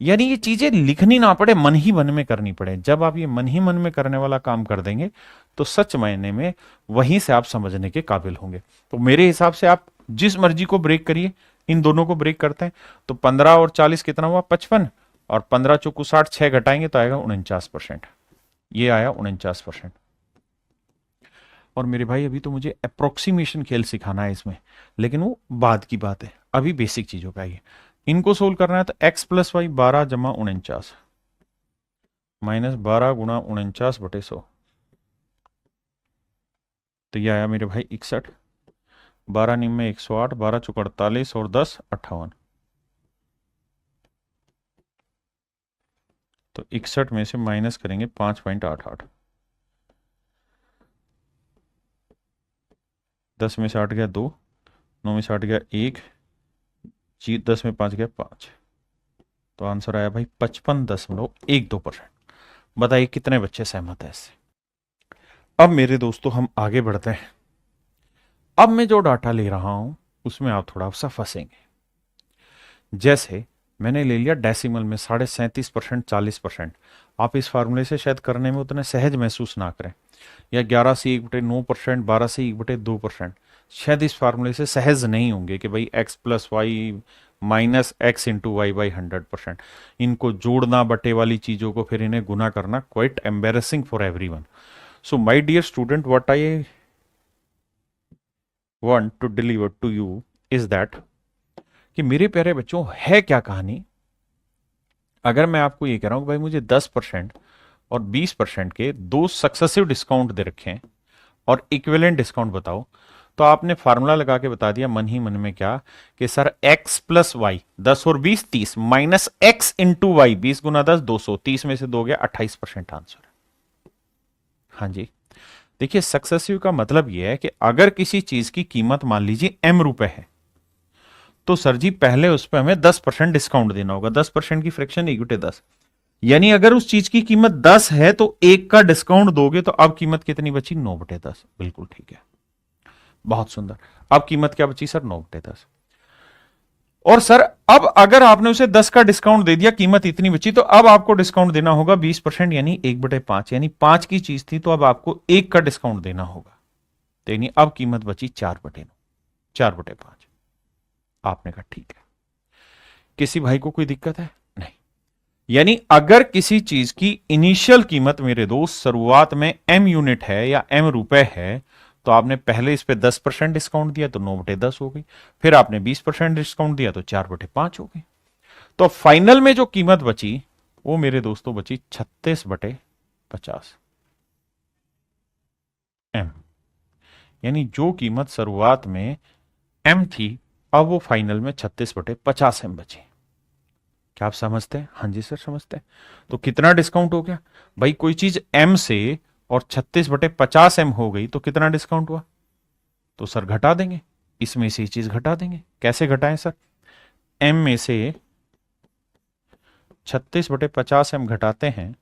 यानी ये चीजें लिखनी ना पड़े, मन ही मन में करनी पड़े। जब आप ये मन ही मन में करने वाला काम कर देंगे तो सच मायने में वहीं से आप समझने के काबिल होंगे। तो मेरे हिसाब से आप जिस मर्जी को ब्रेक करिए, इन दोनों को ब्रेक करते हैं तो 15 और 40 कितना हुआ? 55, और 15 चौको 60, 6 घटाएंगे तो आएगा 49%। ये आया 49%। और मेरे भाई, अभी तो मुझे अप्रोक्सीमेशन खेल सिखाना है इसमें, लेकिन वो बाद की बात है, अभी बेसिक चीजों पे आइए। इनको सोल्व करना है तो x प्लस वाई 12 जमा 49 माइनस 12 गुणा 49 बटे 100, तो ये आया मेरे भाई 61। 12 निम में 108, 12 चौक 48 और 10 58, तो 61 में से माइनस करेंगे 5.88, 10 में से 8 गया 2, 9 में से 8 गया 1, 10 में 5 गया 5, तो आंसर आया भाई 55.12%। बताइए कितने बच्चे सहमत है इससे? अब मेरे दोस्तों हम आगे बढ़ते हैं। अब मैं जो डाटा ले रहा हूं उसमें आप थोड़ा सा फंसेंगे। जैसे मैंने ले लिया डेसिमल में 37.5%, 40%। आप इस फार्मूले से शायद करने में उतने सहज महसूस ना करें, या 11 से 1/9%, 12 से 1/2%, शायद इस फार्मूले से सहज नहीं होंगे कि भाई x plus y minus x into y by 100%। इनको जोड़ना, बटे वाली चीजों को फिर इन्हें गुना करना, quite embarrassing for everyone. So my dear student, what I want to deliver to you is that, कि मेरे प्यारे बच्चों, है क्या कहानी? अगर मैं आपको ये कह रहा हूं कि भाई मुझे 10% और 20% के दो सक्सेसिव डिस्काउंट दे रखे हैं और इक्विवेलेंट डिस्काउंट बताओ, तो आपने फार्मूला लगा के बता दिया मन ही मन में क्या, कि सर x प्लस वाई 10 और 20 30 माइनस एक्स इंटू वाई 20 गुना 10 200, 30 में से 2 गया 28% आंसर। हाँ जी, देखिए सक्सेसिव का मतलब यह है कि अगर किसी चीज की कीमत मान लीजिए m रुपए है, तो सर जी पहले उस पर हमें 10% डिस्काउंट देना होगा। 10% की फ्रैक्शन 1/10, यानी अगर उस चीज की कीमत 10 है तो 1 का डिस्काउंट दोगे तो अब कीमत कितनी बची? 9/10। बिल्कुल ठीक है, बहुत सुंदर। अब कीमत क्या बची सर? 9/10। और सर अब अगर आपने उसे 10 का डिस्काउंट दे दिया, कीमत इतनी बची, तो अब आपको डिस्काउंट देना होगा 20%, यानी 1/5, यानी 5 की चीज थी तो अब आपको 1 का डिस्काउंट देना होगा। तो यानी अब कीमत बची 4/9, 4/5। आपने कहा ठीक है। किसी भाई को कोई दिक्कत है? नहीं। यानी अगर किसी चीज की इनिशियल कीमत मेरे दोस्त शुरुआत में m यूनिट है या m रुपए है, तो आपने पहले इस पे 10% डिस्काउंट दिया तो 9/10 हो गई, फिर आपने 20% डिस्काउंट दिया तो 4/5 हो गई। तो फाइनल में जो कीमत बची वो मेरे दोस्तों बची 36/50 m। यानी जो कीमत शुरुआत में m थी, अब वो फाइनल में 36/50 m बची। क्या आप समझते हैं? हाँ जी सर समझते हैं। तो कितना डिस्काउंट हो गया भाई? कोई चीज m से और 36/50 m हो गई तो कितना डिस्काउंट हुआ? तो सर घटा देंगे, इसमें से ये चीज घटा देंगे। कैसे घटाएं सर? m में से 36/50 m घटाते हैं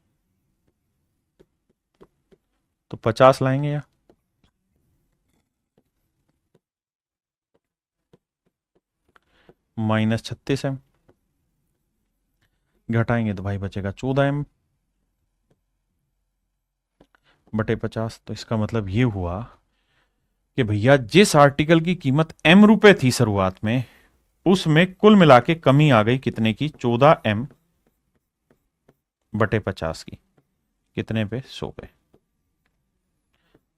तो 50 लाएंगे, या -36 m घटाएंगे तो भाई बचेगा 14m/50। तो इसका मतलब ये हुआ कि भैया जिस आर्टिकल की कीमत m रुपए थी शुरुआत में, उसमें कुल मिला के कमी आ गई कितने की? 14m/50 की। कितने पे? 100 पे।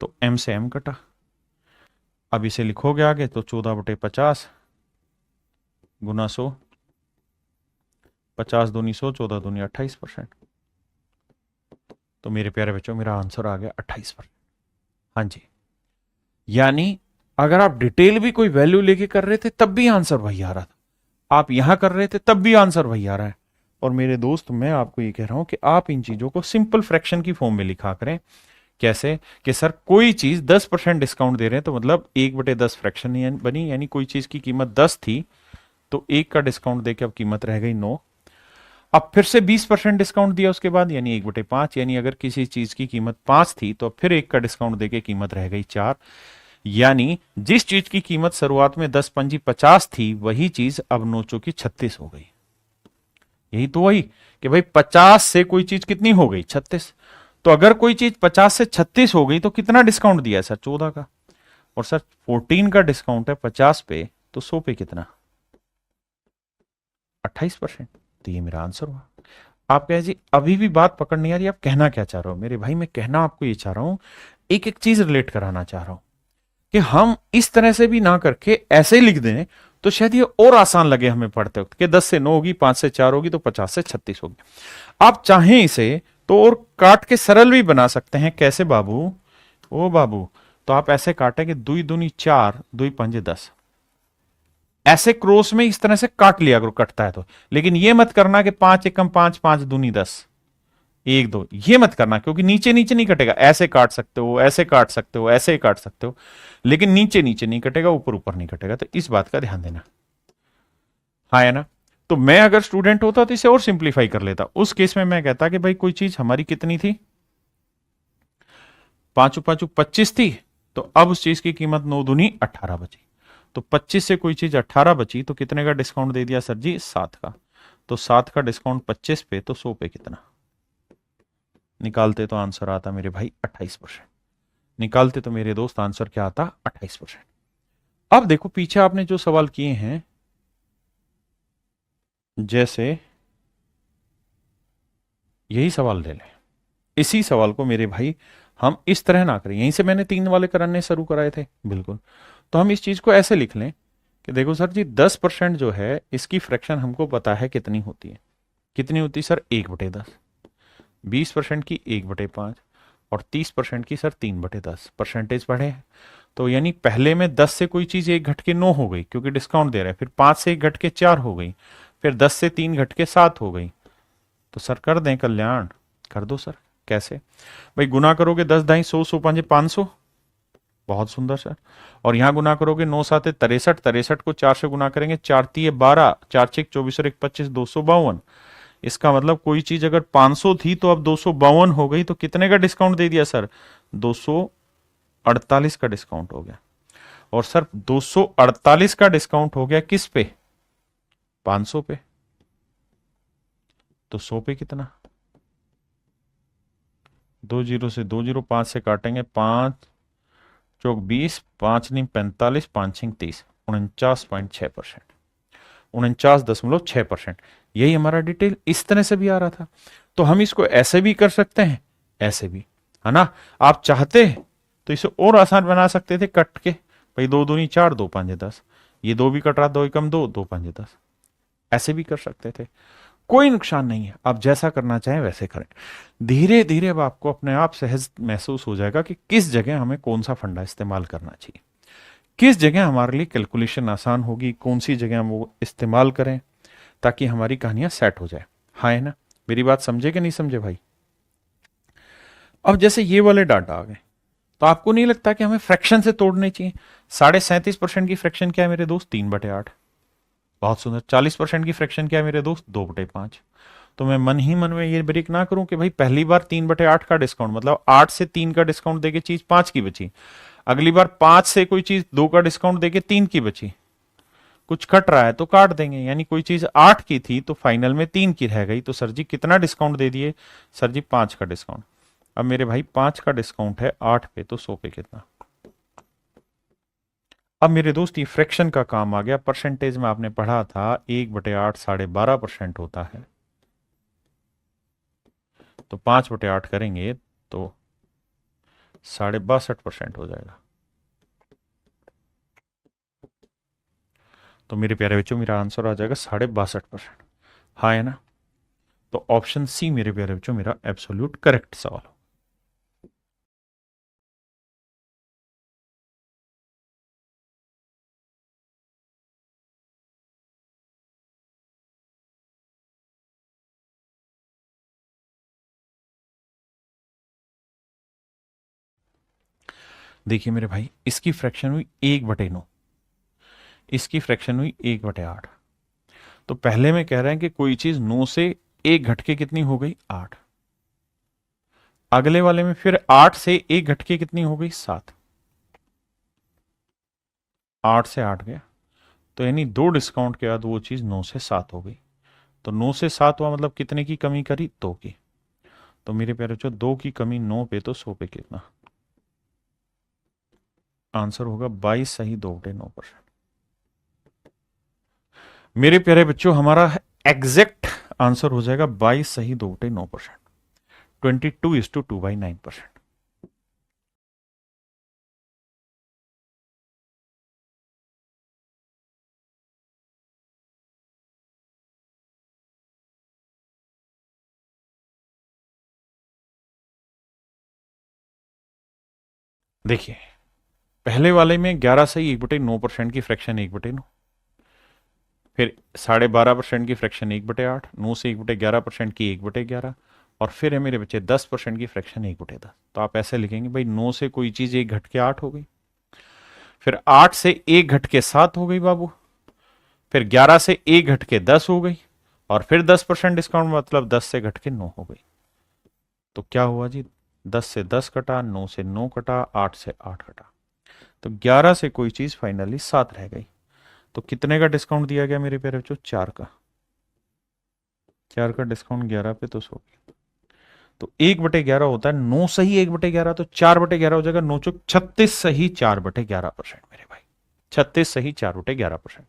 तो m से m कटा। अब इसे लिखोगे आगे तो 14/50 गुना 100, 50 दूनी 100, 14 दूनी 28%। तो मेरे प्यारे बच्चों मेरा आंसर आ गया 28%। हाँ जी। यानी अगर आप डिटेल भी कोई वैल्यू लेके कर रहे थे तब भी आंसर वही आ रहा था, आप यहां कर रहे थे तब भी आंसर वही आ रहा है। और मेरे दोस्त मैं आपको ये कह रहा हूं कि आप इन चीजों को सिंपल फ्रैक्शन की फॉर्म में लिखा करें। कैसे? कि सर कोई चीज 10% डिस्काउंट दे रहे हैं तो मतलब 1/10 फ्रैक्शन बनी, यानी कोई चीज की कीमत 10 थी तो 1 का डिस्काउंट देके अब कीमत रह गई 9। अब फिर से 20% डिस्काउंट दिया उसके बाद, यानी 1/5, यानी अगर किसी चीज की कीमत 5 थी तो अब फिर 1 का डिस्काउंट देके कीमत रह गई 4। यानी जिस चीज की कीमत शुरुआत में 10 पंजी 50 थी, वही चीज अब 9 चौकी 36 हो गई। यही तो वही कि भाई 50 से कोई चीज कितनी हो गई? 36। तो अगर कोई चीज 50 से 36 हो गई तो कितना डिस्काउंट दिया है सर? 14 का। और सर 14 का डिस्काउंट है 50 पे, तो 100 पे कितना? 28%। तो ये मेरा आंसर हुआ। आप कहे जी अभी भी बात पकड़ नहीं आ रही, आप कहना क्या चाह रहे हो? मेरे भाई मैं कहना आपको ये चाह रहा हूं, एक एक चीज रिलेट कराना चाह रहा हूं कि हम इस तरह से भी ना करके ऐसे ही लिख दें तो शायद ये और आसान लगे हमें पढ़ते वक्त कि 10 से 9 होगी, 5 से 4 होगी तो 50 से 36 होगी। आप चाहें इसे तो और काट के सरल भी बना सकते हैं। कैसे बाबू? ओ बाबू, तो आप ऐसे काटे कि 2 दूनी 4, 2 पंजे 10। ऐसे क्रॉस में इस तरह से काट लिया करो कटता है तो। लेकिन ये मत करना कि 5 एकम 5, 5 दूनी 10, 1 2, ये मत करना, क्योंकि नीचे नीचे नहीं कटेगा। ऐसे काट सकते हो, ऐसे काट सकते हो, ऐसे ही काट सकते हो, लेकिन नीचे नीचे नहीं कटेगा, ऊपर ऊपर नहीं कटेगा। तो इस बात का ध्यान देना। हाँ है ना? तो मैं अगर स्टूडेंट होता तो इसे और सिंप्लीफाई कर लेता। उस केस में मैं कहता कि भाई कोई चीज हमारी कितनी थी? 5 5 25 थी, तो अब उस चीज की कीमत 9 दूनी 18 बची। तो 25 से कोई चीज 18 बची तो कितने का डिस्काउंट दे दिया सर जी? 7 का। तो 7 का डिस्काउंट 25 पे, तो 100 पे कितना? निकालते तो आंसर आता मेरे भाई 28%। निकालते तो मेरे दोस्त आंसर क्या आता? 28%। अब देखो पीछे आपने जो सवाल किए हैं, जैसे यही सवाल ले लें, इसी सवाल को मेरे भाई हम इस तरह ना करें। यहीं से मैंने 3 वाले करने शुरू कराए थे, बिल्कुल। तो हम इस चीज को ऐसे लिख लें कि देखो सर जी 10% जो है इसकी फ्रैक्शन हमको पता है कितनी होती है। कितनी होती है सर? 1/10। 20% की 1/5, और 30% की सर 3/10 परसेंटेज बढ़े हैं। तो यानी पहले में 10 से कोई चीज 1 घट के 9 हो गई क्योंकि डिस्काउंट दे रहा है, फिर 5 से 1 घट के 4 हो गई, फिर 10 से 3 घट के 7 हो गई। तो सर कर दें कल्याण? कर दो सर। कैसे भाई? गुना करोगे 10 ढाई 100, 100 5 500। बहुत सुंदर सर। और यहां गुना करोगे 9 7 63, 63 को 4 से गुना करेंगे, 4 3 12, 4 6 24 और 1 25, 252। इसका मतलब कोई चीज अगर 500 थी तो अब 252 हो गई। तो कितने का डिस्काउंट दे दिया सर? 248 का डिस्काउंट हो गया। और सर 248 का डिस्काउंट हो गया किस पे? 500 पे, तो 100 पे कितना, 2 जीरो से 2 जीरो, 5 से काटेंगे, 5 चौक 20, 5 नहीं 45, 5 छिंग 30, 49.6%, 49.6%। यही हमारा डिटेल इस तरह से भी आ रहा था। तो हम इसको ऐसे भी कर सकते हैं, ऐसे भी, है ना। आप चाहते तो इसे और आसान बना सकते थे कट के, भाई 2 दूनी 4, 2 5 10, ये 2 भी कट रहा, 2 एकम 2, 2 5 10, ऐसे भी कर सकते थे, कोई नुकसान नहीं है। आप जैसा करना चाहें वैसे करें। धीरे धीरे अब आपको अपने आप सहज महसूस हो जाएगा कि किस जगह हमें कौन सा फंडा इस्तेमाल करना चाहिए, किस जगह हमारे लिए कैलकुलेशन आसान होगी, कौन सी जगह हम वो इस्तेमाल करें ताकि हमारी कहानियां सेट हो जाए। हाँ है ना, मेरी बात समझे कि नहीं समझे भाई। अब जैसे ये वाले डाटा आ गए, तो आपको नहीं लगता कि हमें फ्रैक्शन से तोड़ने चाहिए। 37.5% की फ्रैक्शन क्या है मेरे दोस्त, 3/8। बहुत सुंदर। 40% की फ्रैक्शन क्या है मेरे दोस्त, 2/5। तो मैं मन ही मन में ये ब्रेक ना करूं कि भाई पहली बार 3/8 का डिस्काउंट, मतलब 8 से 3 का डिस्काउंट देके चीज 5 की बची, अगली बार 5 से कोई चीज 2 का डिस्काउंट देके 3 की बची, कुछ कट रहा है तो काट देंगे, यानी कोई चीज 8 की थी तो फाइनल में 3 की रह गई, तो सर जी कितना डिस्काउंट दे दिए, सर जी 5 का डिस्काउंट। अब मेरे भाई 5 का डिस्काउंट है 8 पे, तो 100 पे कितना। अब मेरे दोस्त ये फ्रैक्शन का काम आ गया। परसेंटेज में आपने पढ़ा था 1/8 12.5% होता है, तो 5/8 करेंगे तो 62.5% हो जाएगा। तो मेरे प्यारे बच्चों मेरा आंसर आ जाएगा 62.5%। हाँ है ना। तो ऑप्शन सी मेरे प्यारे बच्चों मेरा एब्सोल्यूट करेक्ट सवाल हो। देखिए मेरे भाई, इसकी फ्रैक्शन हुई 1/9, इसकी फ्रैक्शन हुई 1/8। तो पहले में कह रहे हैं कि कोई चीज 9 से 1 घट के कितनी हो गई, 8। अगले वाले में फिर 8 से 1 घट के कितनी हो गई, 7। 8 से 8 गया, तो यानी 2 डिस्काउंट के बाद वो चीज 9 से 7 हो गई। तो 9 से 7 हुआ, मतलब कितने की कमी करी, 2 की। तो मेरे प्यारे बच्चों 2 की कमी 9 पे, तो 100 पे कितना। आंसर होगा 22 सही 2/9%। मेरे प्यारे बच्चों हमारा एग्जैक्ट आंसर हो जाएगा 22 सही 2/9%, 22:2/9%। देखिए पहले वाले में 11 सही 1/9% की फ्रैक्शन 1/9, फिर 12.5% की फ्रैक्शन 1/8, 9 से 1/11% की 1/11, और फिर है मेरे बच्चे 10% की फ्रैक्शन 1/10। तो आप ऐसे लिखेंगे भाई 9 से कोई चीज 1 घट के 8 हो गई, फिर 8 से 1 घट के 7 हो गई बाबू, फिर 11 से 1 घट के 10 हो गई, और फिर 10% डिस्काउंट मतलब 10 से घट के 9 हो गई। तो क्या हुआ जी, 10 से 10 कटा, 9 से 9 कटा, 8 से 8 कटा, तो 11 से कोई चीज फाइनली 7 रह गई। तो कितने का डिस्काउंट दिया गया मेरे प्यारे बच्चों, 4 का। 4 का डिस्काउंट 11 पे, तो 100। तो 1/11 होता है 9 सही 1/11, तो 4/11 हो जाएगा, 9 चौक 36 सही 4/11% मेरे भाई, 36 सही 4/11%।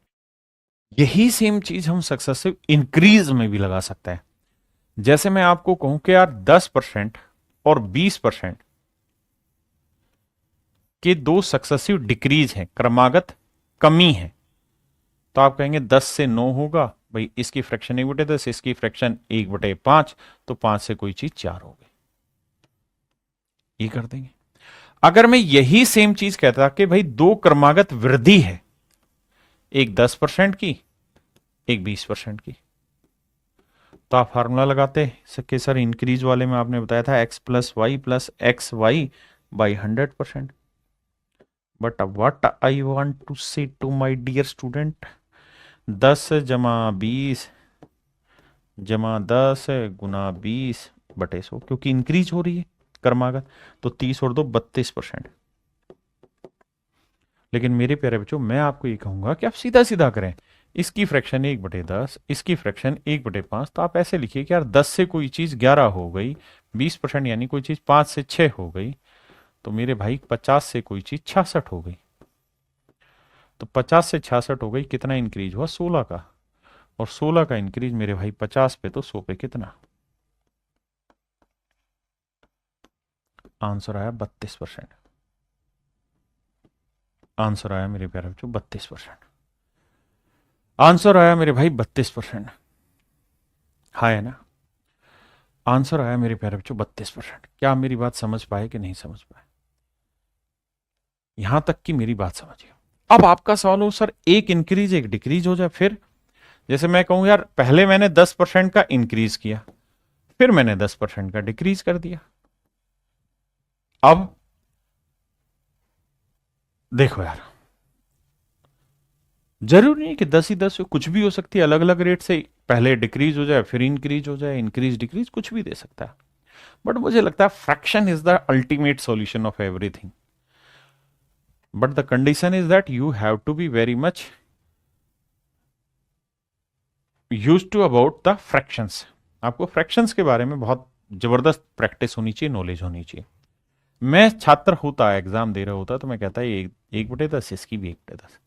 यही सेम चीज हम सक्सेसिव इंक्रीज में भी लगा सकते हैं। जैसे मैं आपको कहूं कि यार 10% और 20% के दो सक्सेसिव डिक्रीज हैं, क्रमागत कमी है, तो आप कहेंगे 10 से 9 होगा भाई, इसकी फ्रैक्शन 1/10, इसकी फ्रैक्शन 1/5, तो 5 से कोई चीज 4 हो गई, ये कर देंगे। अगर मैं यही सेम चीज कहता कि भाई दो क्रमागत वृद्धि है, एक 10% की, एक 20% की, तो आप फार्मूला लगाते कि सर इंक्रीज वाले में आपने बताया था x+y+xy/100%। But what I want to say to my dear student, 10 × 20 × 10 × 20 क्योंकि इंक्रीज हो रही है क्रमागत, तो 30 और 2 32%। लेकिन मेरे प्यारे बच्चों मैं आपको ये कहूंगा कि आप सीधा सीधा करें इसकी फ्रैक्शन 1/10, इसकी फ्रैक्शन 1/5। तो आप ऐसे लिखिए कि यार 10 से कोई चीज 11 हो गई, 20% यानी कोई चीज 5 से 6 हो गई, तो मेरे भाई 50 से कोई चीज 66 हो गई। तो 50 से 66 हो गई, कितना इंक्रीज हुआ? 16 का। और 16 का इंक्रीज मेरे भाई 50 पे, तो 100 पे कितना? आंसर आया 32%। आंसर आया मेरे प्यारे बच्चों 32%। आंसर आया मेरे भाई 32%। हाँ है ना? आंसर आया मेरे प्यारे बच्चों 32%। क्या आप मेरी बात समझ पाए कि नहीं समझ पाए? यहां तक की मेरी बात समझिए। अब आपका सवाल हो सर एक इंक्रीज एक डिक्रीज हो जाए, फिर जैसे मैं कहूं यार पहले मैंने 10% का इंक्रीज किया, फिर मैंने 10% का डिक्रीज कर दिया। अब देखो यार, जरूरी नहीं कि 10 ही 10 हो, कुछ भी हो सकती है, अलग अलग रेट से पहले डिक्रीज हो जाए फिर इंक्रीज हो जाए, इंक्रीज डिक्रीज कुछ भी दे सकता है। बट मुझे लगता है fraction is the ultimate solution of everything. But the condition is that you have to be very much use to about the fractions. आपको फ्रैक्शंस के बारे में बहुत जबरदस्त प्रैक्टिस होनी चाहिए, नॉलेज होनी चाहिए। मैं छात्र होता, एग्जाम दे रहा होता, तो मैं कहता है 1/10, इसकी भी 1/10।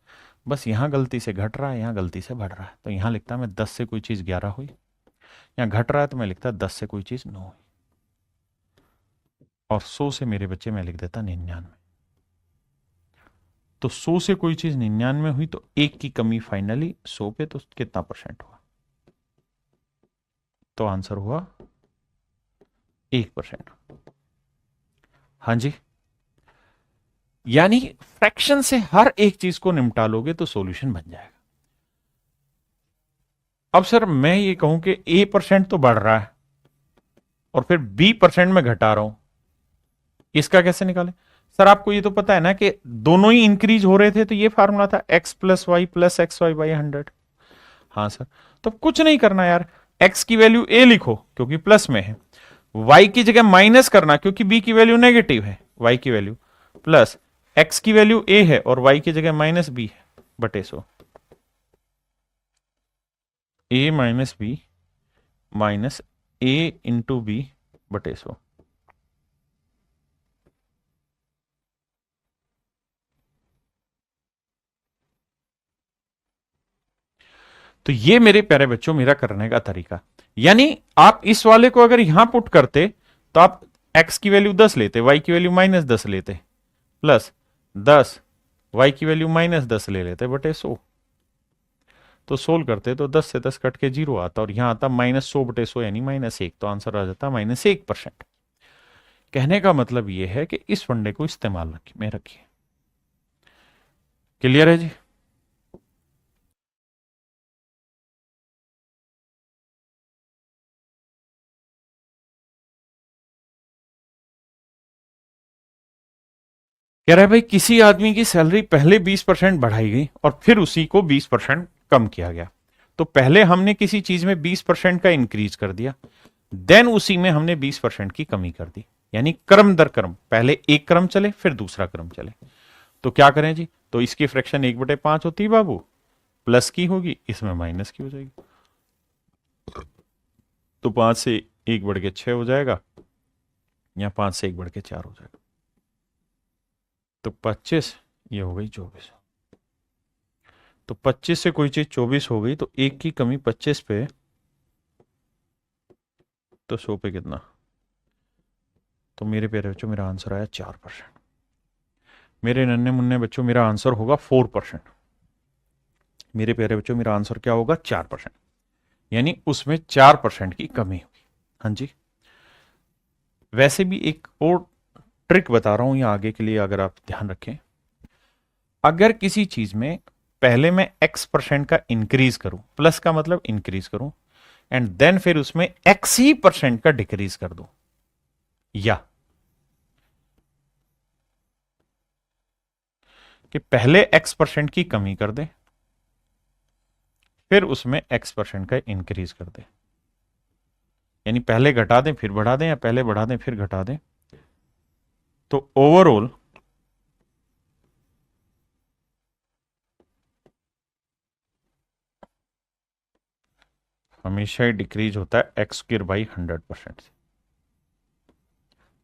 बस यहाँ गलती से घट रहा है, यहाँ गलती से बढ़ रहा है, तो यहाँ लिखता मैं 10 से कोई चीज 11 हुई, यहाँ घट रहा है तो मैं लिखता 10 से कोई चीज 9 हुई, और 100 से मेरे बच्चे मैं लिख देता 99। तो 100 से कोई चीज 99 हुई, तो एक की कमी फाइनली 100 पे, तो कितना परसेंट हुआ? तो आंसर हुआ 1%। हाँ जी, यानी फ्रैक्शन से हर एक चीज को निपटा लोगे तो सॉल्यूशन बन जाएगा। अब सर मैं ये कहूं कि A% तो बढ़ रहा है और फिर B% में घटा रहा हूं, इसका कैसे निकालें? सर आपको ये तो पता है ना कि दोनों ही इंक्रीज हो रहे थे, तो ये फार्मूला था x+y+xy/100। हाँ सर, तो कुछ नहीं करना यार, x की वैल्यू a लिखो क्योंकि प्लस में है, y की जगह माइनस करना क्योंकि b की वैल्यू नेगेटिव है, y की वैल्यू प्लस, x की वैल्यू a है और y की जगह माइनस b है, बटे 100। a minus b minus a into b बटे 100। तो ये मेरे प्यारे बच्चों मेरा करने का तरीका, यानी आप इस वाले को अगर यहां पुट करते तो आप x की वैल्यू 10 लेते, y की वैल्यू -10 लेते, प्लस 10 y की वैल्यू -10 ले लेते बटे 100। तो सोल्व करते तो 10 से 10 कट के 0 आता और यहां आता -100 बटे 100 यानी -1, तो आंसर आ जाता -1%। कहने का मतलब यह है कि इस फंडे को इस्तेमाल में रखिए। क्लियर है जी? कह रहा है भाई किसी आदमी की सैलरी पहले 20% बढ़ाई गई और फिर उसी को 20% कम किया गया। तो पहले हमने किसी चीज में 20% का इंक्रीज कर दिया, देन उसी में हमने 20% की कमी कर दी, यानी क्रम दर क्रम, पहले एक क्रम चले फिर दूसरा क्रम चले। तो क्या करें जी? तो इसकी फ्रैक्शन 1/5 होती है बाबू, प्लस की होगी, इसमें माइनस की हो जाएगी, तो 5 से 1 बढ़ के 6 हो जाएगा, या 5 से 1 बढ़ के 4 हो जाएगा। तो 25, ये हो गई 24। तो 25 से कोई चीज 24 हो गई, तो एक की कमी 25 पे, तो 100 पे कितना? तो मेरे प्यारे बच्चों मेरा आंसर आया 4%। मेरे नन्हे मुन्ने बच्चों मेरा आंसर होगा 4%। मेरे प्यारे बच्चों मेरा आंसर क्या होगा? 4%, यानी उसमें 4% की कमी हुई। हाँ जी, वैसे भी एक और ट्रिक बता रहा हूं या आगे के लिए, अगर आप ध्यान रखें, अगर किसी चीज में पहले मैं x% का इंक्रीज करूं, प्लस का मतलब इंक्रीज करूं, एंड देन फिर उसमें x ही % का डिक्रीज कर दूं, या कि पहले x% की कमी कर दें फिर उसमें x% का इंक्रीज कर दें, यानी पहले घटा दें फिर बढ़ा दें, या पहले बढ़ा दें फिर घटा दें, तो ओवरऑल हमेशा ही डिक्रीज होता है एक्स स्क्वायर बाई 100% से।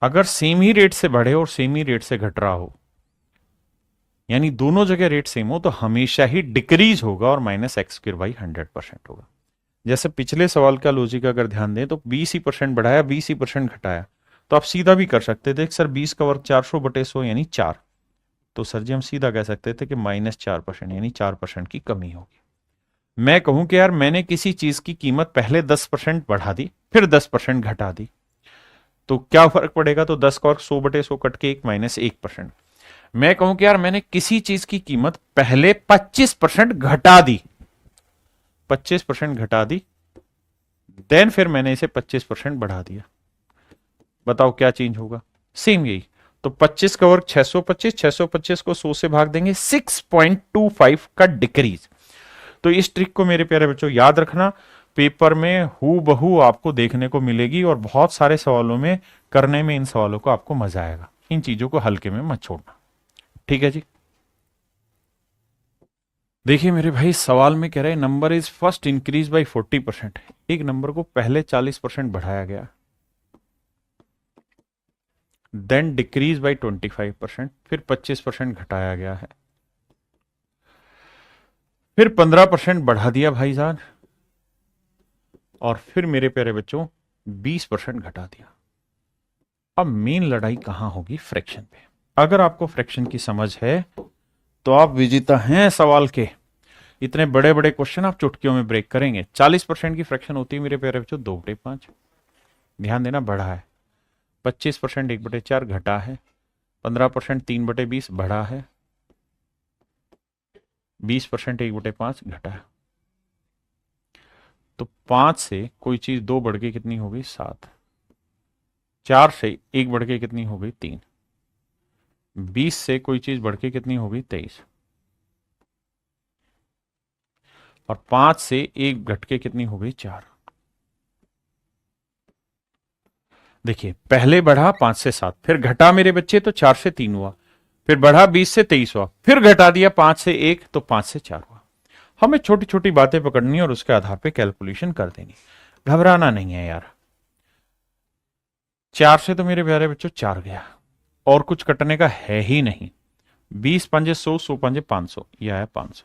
अगर सेम ही रेट से बढ़े और सेम ही रेट से घट रहा हो, यानी दोनों जगह रेट सेम हो, तो हमेशा ही डिक्रीज होगा और माइनस एक्स स्क्वायर बाई 100% होगा। जैसे पिछले सवाल का लॉजिक अगर ध्यान दें तो 20% बढ़ाया, 20% घटाया, तो आप सीधा भी कर सकते थे सर 20 का वर्ग 400/100 यानी 4। तो सर जी हम सीधा कह सकते थे कि -4% यानी 4% की कमी होगी। मैं कहूं कि यार मैंने किसी चीज की कीमत पहले 10% बढ़ा दी, फिर 10% घटा दी, तो क्या फर्क पड़ेगा? तो 10 का वर्ग 100/100 कट के 1 -1%। मैं कहूं कि यार मैंने किसी चीज की कीमत पहले 25% घटा दी, 25% घटा दी, देन फिर मैंने इसे 25% बढ़ा दिया, बताओ क्या चेंज होगा? सेम यही। तो 25 का वर्ग 625, 625 को 100 से भाग देंगे, 6.25 का डिक्रीज। तो इस ट्रिक को मेरे प्यारे बच्चों याद रखना, पेपर में हू बहू आपको देखने को मिलेगी और बहुत सारे सवालों में करने में इन सवालों को आपको मजा आएगा। इन चीजों को हल्के में मत छोड़ना, ठीक है जी। देखिए मेरे भाई, सवाल में कह रहे हैं number is first increase by 40%। एक नंबर को पहले 40% बढ़ाया गया, देन डिक्रीज बाय 25%, फिर 25% घटाया गया है, फिर 15% बढ़ा दिया भाई साहब, और फिर मेरे प्यारे बच्चों 20% घटा दिया। अब मेन लड़ाई कहां होगी? फ्रैक्शन पे। अगर आपको फ्रैक्शन की समझ है तो आप विजेता हैं सवाल के। इतने बड़े बड़े क्वेश्चन आप चुटकियों में ब्रेक करेंगे। 40% की फ्रैक्शन होती है मेरे प्यारे बच्चों 2/5। ध्यान देना, बढ़ा है। 25% 1/4 घटा है। 15% 3/20 बढ़ा है। 20% 1/5 घटा है। तो 5 से कोई चीज 2 बढ़ के कितनी हो गई? 7। 4 से 1 बढ़ के कितनी हो गई? 3। 20 से कोई चीज बढ़ के कितनी हो गई? 23। और 5 से 1 घट के कितनी हो गई? 4। देखिए पहले बढ़ा 5 से 7, फिर घटा मेरे बच्चे तो 4 से 3 हुआ, फिर बढ़ा 20 से 23 हुआ, फिर घटा दिया 5 से 1 तो 5 से 4 हुआ। हमें छोटी छोटी बातें पकड़नी और उसके आधार पे कैलकुलेशन कर देनी, घबराना नहीं है यार। 4 से तो मेरे प्यारे बच्चों 4 गया, और कुछ कटने का है ही नहीं। 20 पंजे 100, 100 पंजे 500, यह आया 500।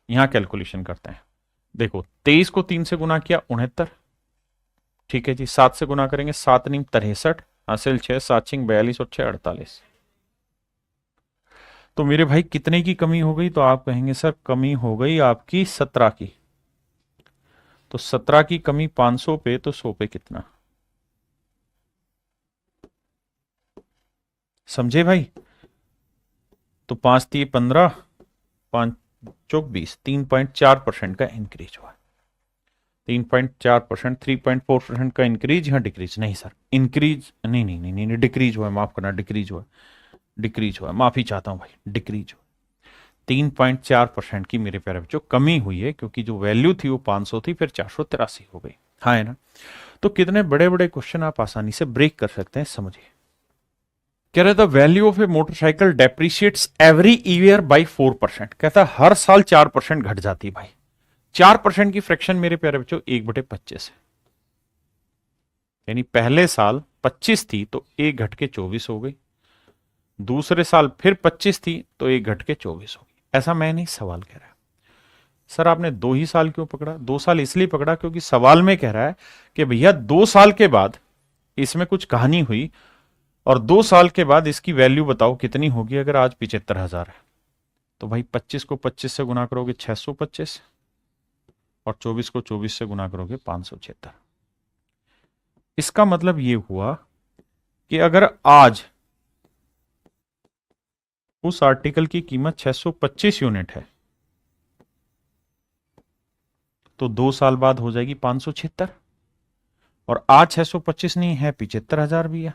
यहां कैलकुलेशन करते हैं। देखो 23 को 3 से गुना किया 69, ठीक है जी। 7 से गुना करेंगे 7 नीम 63, हासिल 6, 7 छिंग 42 और 6 48। तो मेरे भाई कितने की कमी हो गई? तो आप कहेंगे सर कमी हो गई आपकी 17 की। तो 17 की कमी 500 पे, तो 100 पे कितना? समझे भाई? तो 5 3 15, 5 चौक 20, 3.4% का इंक्रीज हुआ। 3.4%, 3.4% का इंक्रीज, यहाँ डिक्रीज नहीं सर, इंक्रीज नहीं नहीं नहीं नहीं, डिक्रीज हुआ, माफ करना, डिक्रीज हुआ, डिक्रीज हुआ, माफी चाहता हूं भाई, डिक्रीज हुआ। 3.4% की मेरे प्यारे बच्चों कमी हुई है, क्योंकि जो वैल्यू थी वो 500 थी, फिर 483 हो गई। हाँ है ना? तो कितने बड़े बड़े क्वेश्चन आप आसानी से ब्रेक कर सकते हैं, समझिए। कह रहे the value of A motorcycle depreciates every year by 4%। कहता है हर साल 4% घट जाती है भाई। 4% की फ्रैक्शन मेरे प्यारे बच्चों 1/25 है, यानी पहले साल 25 थी तो 1 घट के 24 हो गई, दूसरे साल फिर 25 थी तो 1 घट के 24 हो गई। ऐसा मैं नहीं, सवाल कह रहा है। सर आपने 2 ही साल क्यों पकड़ा? 2 साल इसलिए पकड़ा क्योंकि सवाल में कह रहा है कि भैया 2 साल के बाद इसमें कुछ कहानी हुई, और 2 साल के बाद इसकी वैल्यू बताओ कितनी होगी। अगर आज 75,000 है तो भाई 25 को 25 से गुना करोगे 625, और 24 को 24 से गुना करोगे 576। इसका मतलब ये हुआ कि अगर आज उस आर्टिकल की कीमत 625 यूनिट है तो 2 साल बाद हो जाएगी 576, और आज 625 नहीं है, 75,000 भी है,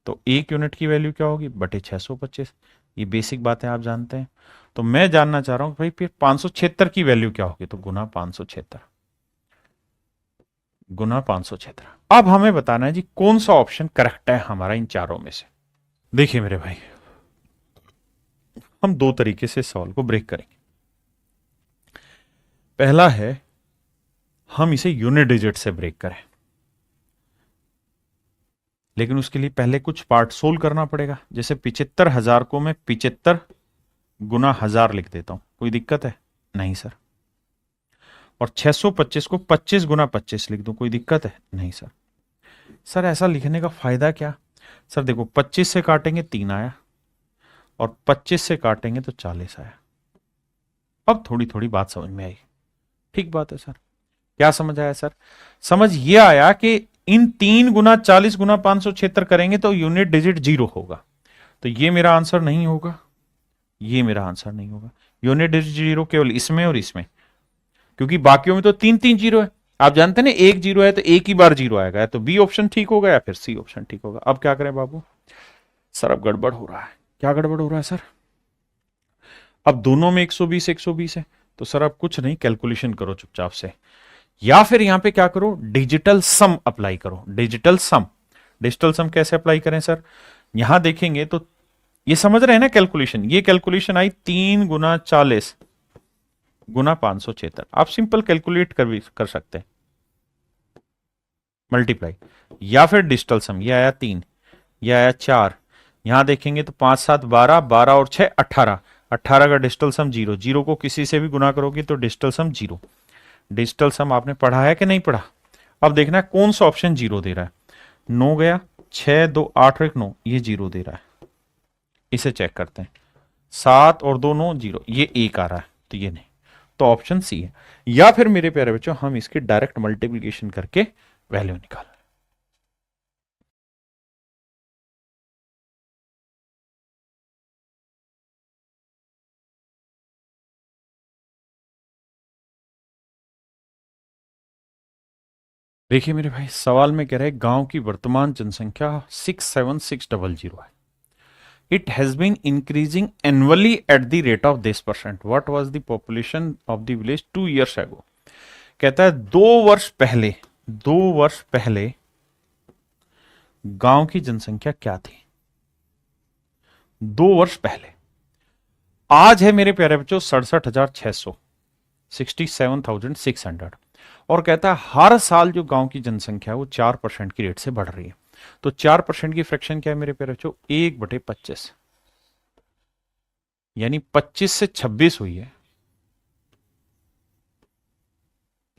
तो 1 यूनिट की वैल्यू क्या होगी? बटे 625। ये बेसिक बातें आप जानते हैं। तो मैं जानना चाह रहा हूं भाई फिर 576 की वैल्यू क्या होगी? तो गुना 576, गुना 576। अब हमें बताना है जी कौन सा ऑप्शन करेक्ट है हमारा इन चारों में से। देखिए मेरे भाई, हम 2 तरीके से सवाल को ब्रेक करेंगे। पहला है हम इसे यूनिट डिजिट से ब्रेक करें, लेकिन उसके लिए पहले कुछ पार्ट सोल्व करना पड़ेगा। जैसे 75,000 को मैं 75 गुना 1000 लिख देता हूं, कोई दिक्कत है? नहीं सर। और 625 को 25 गुना 25 लिख दूं, कोई दिक्कत है? नहीं सर। सर ऐसा लिखने का फायदा क्या? सर देखो 25 से काटेंगे 3 आया, और 25 से काटेंगे तो 40 आया। अब थोड़ी थोड़ी बात समझ में आई। ठीक बात है सर। क्या समझ आया सर? समझ ये आया कि इन 3 गुना 40 गुना 576 करेंगे तो यूनिट डिजिट 0 होगा। तो ये मेरा आंसर नहीं होगा, ये मेरा आंसर नहीं होगा। यूनिट डिजिट 0 केवल इसमें और इसमें, क्योंकि बाकियों में तो 3 जीरो है। आप जानते हैं ना, एक जीरो है तो एक ही बार जीरो आएगा। तो बी ऑप्शन ठीक होगा या फिर सी ऑप्शन ठीक होगा। अब क्या करें बाबू? सर अब गड़बड़ हो रहा है। क्या गड़बड़ हो रहा है सर? अब दोनों में 120 120 है, तो सर अब कुछ नहीं, कैलकुलेशन करो चुपचाप से, या फिर यहां पे क्या करो, डिजिटल सम अप्लाई करो। डिजिटल सम, डिजिटल सम कैसे अप्लाई करें सर? यहां देखेंगे तो ये समझ रहे हैं ना कैलकुलेशन, ये कैलकुलेशन आई 3 गुना 40 गुना 576। आप सिंपल कैलकुलेट कर सकते हैं, मल्टीप्लाई, या फिर डिजिटल सम। ये आया 3, ये आया 4, यहां देखेंगे तो 5 7 12, 12 और 6 18, 18 का डिजिटल सम 0, 0 को किसी से भी गुना करोगे तो डिजिटल सम 0। डिजिटल सम आपने पढ़ा है कि नहीं पढ़ा? अब देखना है कौन सा ऑप्शन 0 दे रहा है। 9 गया, 6 2 8 और 1 9, ये 0 दे रहा है। इसे चेक करते हैं, 7 और 2 9 0, ये 1 आ रहा है, तो ये नहीं, तो ऑप्शन सी है। या फिर मेरे प्यारे बच्चों हम इसकी डायरेक्ट मल्टीप्लीकेशन करके वैल्यू निकाल। देखिए मेरे भाई, सवाल में कह रहे हैं गांव की वर्तमान जनसंख्या 67600 है। It has been increasing annually at the rate of this percent. What was the population of the village 2 years ago? कहता है 2 वर्ष पहले, 2 वर्ष पहले गांव की जनसंख्या क्या थी? 2 वर्ष पहले। आज है मेरे प्यारे बच्चों 67,600, 67,600। और कहता है हर साल जो गांव की जनसंख्या है वो 4% की रेट से बढ़ रही है। तो 4% की फ्रैक्शन क्या है मेरे प्यारे बच्चों? 1/25, यानी 25 से 26 हुई है।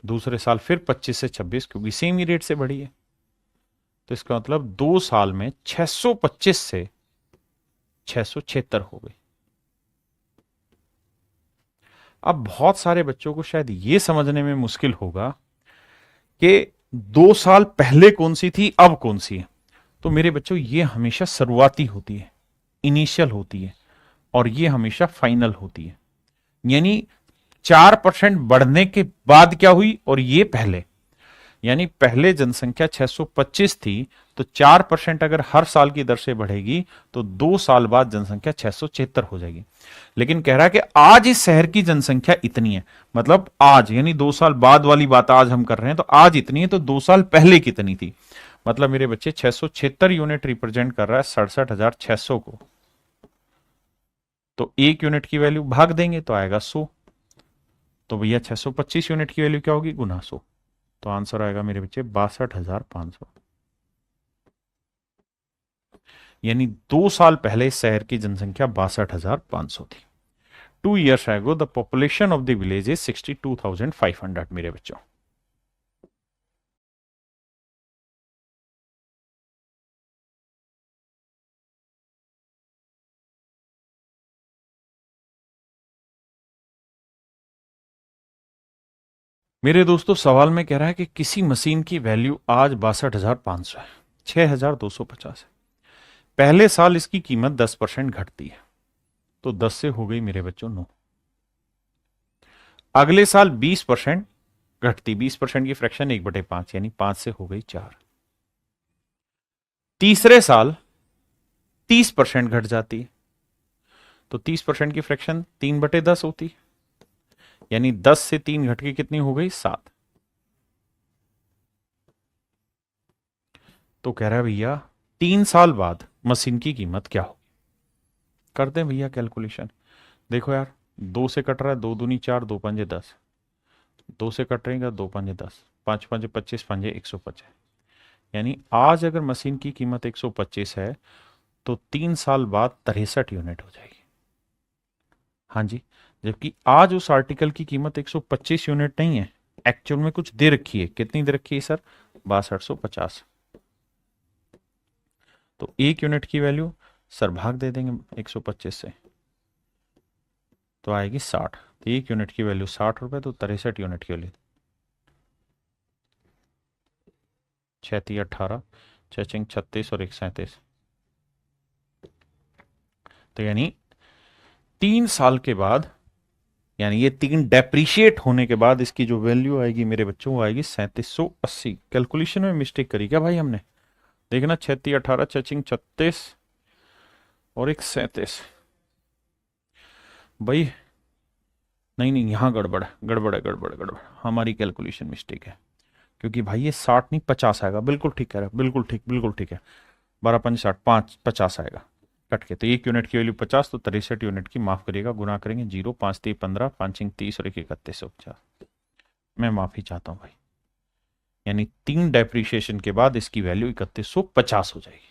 दूसरे साल फिर 25 से 26, क्योंकि सेम ही रेट से बढ़ी है। तो इसका मतलब 2 साल में 625 से 676 हो गई। अब बहुत सारे बच्चों को शायद यह समझने में मुश्किल होगा कि 2 साल पहले कौन सी थी, अब कौन सी है। तो मेरे बच्चों ये हमेशा शुरुआती होती है, इनिशियल होती है, और ये हमेशा फाइनल होती है। यानी 4% बढ़ने के बाद क्या हुई, और ये पहले, यानी पहले जनसंख्या 625 थी, तो 4% अगर हर साल की दर से बढ़ेगी तो 2 साल बाद जनसंख्या 676 हो जाएगी। लेकिन कह रहा है कि आज इस शहर की जनसंख्या इतनी है, मतलब आज, यानी 2 साल बाद वाली बात आज हम कर रहे हैं, तो आज इतनी है, तो 2 साल पहले कितनी थी? मतलब मेरे बच्चे 676 यूनिट रिप्रेजेंट कर रहा है 67,600 को। तो 1 यूनिट की वैल्यू भाग देंगे तो आएगा 100। तो भैया 625 यूनिट की वैल्यू क्या होगी? गुना 100। तो आंसर आएगा मेरे बच्चे 62,500। यानी 2 साल पहले इस शहर की जनसंख्या 62,500 थी। 2 years ago the population of the village is 62,500 मेरे बच्चों। मेरे दोस्तों सवाल में कह रहा है कि किसी मशीन की वैल्यू आज 62,500 है, 6,250 है। पहले साल इसकी कीमत 10% घटती है, तो 10 से हो गई मेरे बच्चों 9। अगले साल 20% घटती, 20% की फ्रैक्शन 1/5, यानी 5 से हो गई 4। तीसरे साल 30% घट जाती है, तो 30% की फ्रैक्शन 3/10 होती, यानी 10 से 3 घट के कितनी हो गई? 7। तो कह रहा है भैया 3 साल बाद मशीन की कीमत क्या हो? कर दें भैया कैलकुलेशन। देखो यार, 2 से कट रहा है, 2 दूनी 4, 2 पंजे 10, 2 से कट रहेगा, 2 पंजे 10, 5 पंजे 25, पंजे 125। यानी आज अगर मशीन की कीमत 125 है तो 3 साल बाद 63 यूनिट हो जाएगी। हाँ जी, जबकि आज उस आर्टिकल की कीमत 125 यूनिट नहीं है, एक्चुअल में कुछ दे रखी है। कितनी दे रखी है सर? 6250। तो 1 यूनिट की वैल्यू सर भाग दे देंगे 125 से, तो आएगी 60। तो 1 यूनिट की वैल्यू 60 रुपए, तो 63 यूनिट की वैल्यू 6 18, 6 36 और 1 37। तो यानी 3 साल के बाद, यानी ये 3 डेप्रिशिएट होने के बाद इसकी जो वैल्यू आएगी मेरे बच्चों, वो आएगी 3780। कैलकुलेशन में मिस्टेक करी क्या भाई हमने? देखना, 6 18, 6 36 और 1 37। भाई नहीं नहीं, यहाँ गड़बड़ है, गड़बड़ है, गड़बड़ है, गड़बड़। हमारी कैलकुलेशन मिस्टेक है, क्योंकि भाई ये 60 नहीं 50 आएगा। बिल्कुल ठीक कह रहा है, बिल्कुल ठीक, बिल्कुल ठीक है। 12 5 60, 5 50 आएगा कट के। तो 1 यूनिट की वैल्यू 50, तो 63 यूनिट की माफ करिएगा, गुना करेंगे 0, 5 3 15, 5 30 और 1 3150। मैं माफी चाहता हूँ भाई, यानी 3 डेप्रिशिएशन के बाद इसकी वैल्यू 3150 हो जाएगी।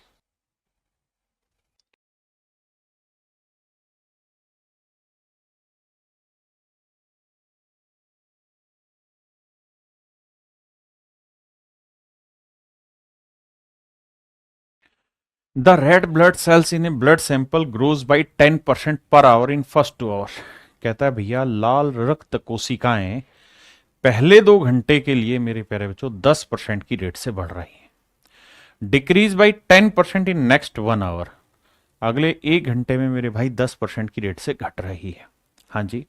The red blood cells in A blood sample grows by 10% per hour in first 2 our. कहता है भैया लाल रक्त कोशिकाएं पहले 2 घंटे के लिए मेरे प्यारे बच्चों 10% की रेट से बढ़ रही हैं। Decrease by 10% in next 1 hour. अगले 1 घंटे में मेरे भाई 10% की रेट से घट रही है। हाँ जी।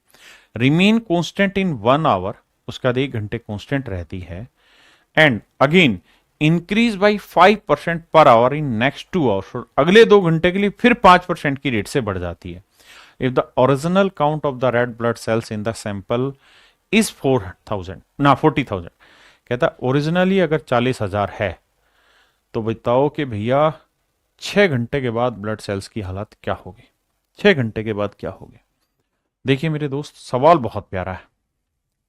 रिमेन कांस्टेंट इन 1 आवर, उसका 1 घंटे कांस्टेंट रहती है। And again increase by 5% per hour in next 2 hours. अगले 2 घंटे के लिए फिर 5% की रेट से बढ़ जाती है। If the original count of the red blood cells in the sample is 4000 ना 40,000। कहता ओरिजिनली अगर 40,000 है तो बताओ कि भैया 6 घंटे के बाद ब्लड सेल्स की हालत क्या होगी? 6 घंटे के बाद क्या होगी? देखिए मेरे दोस्त, सवाल बहुत प्यारा है।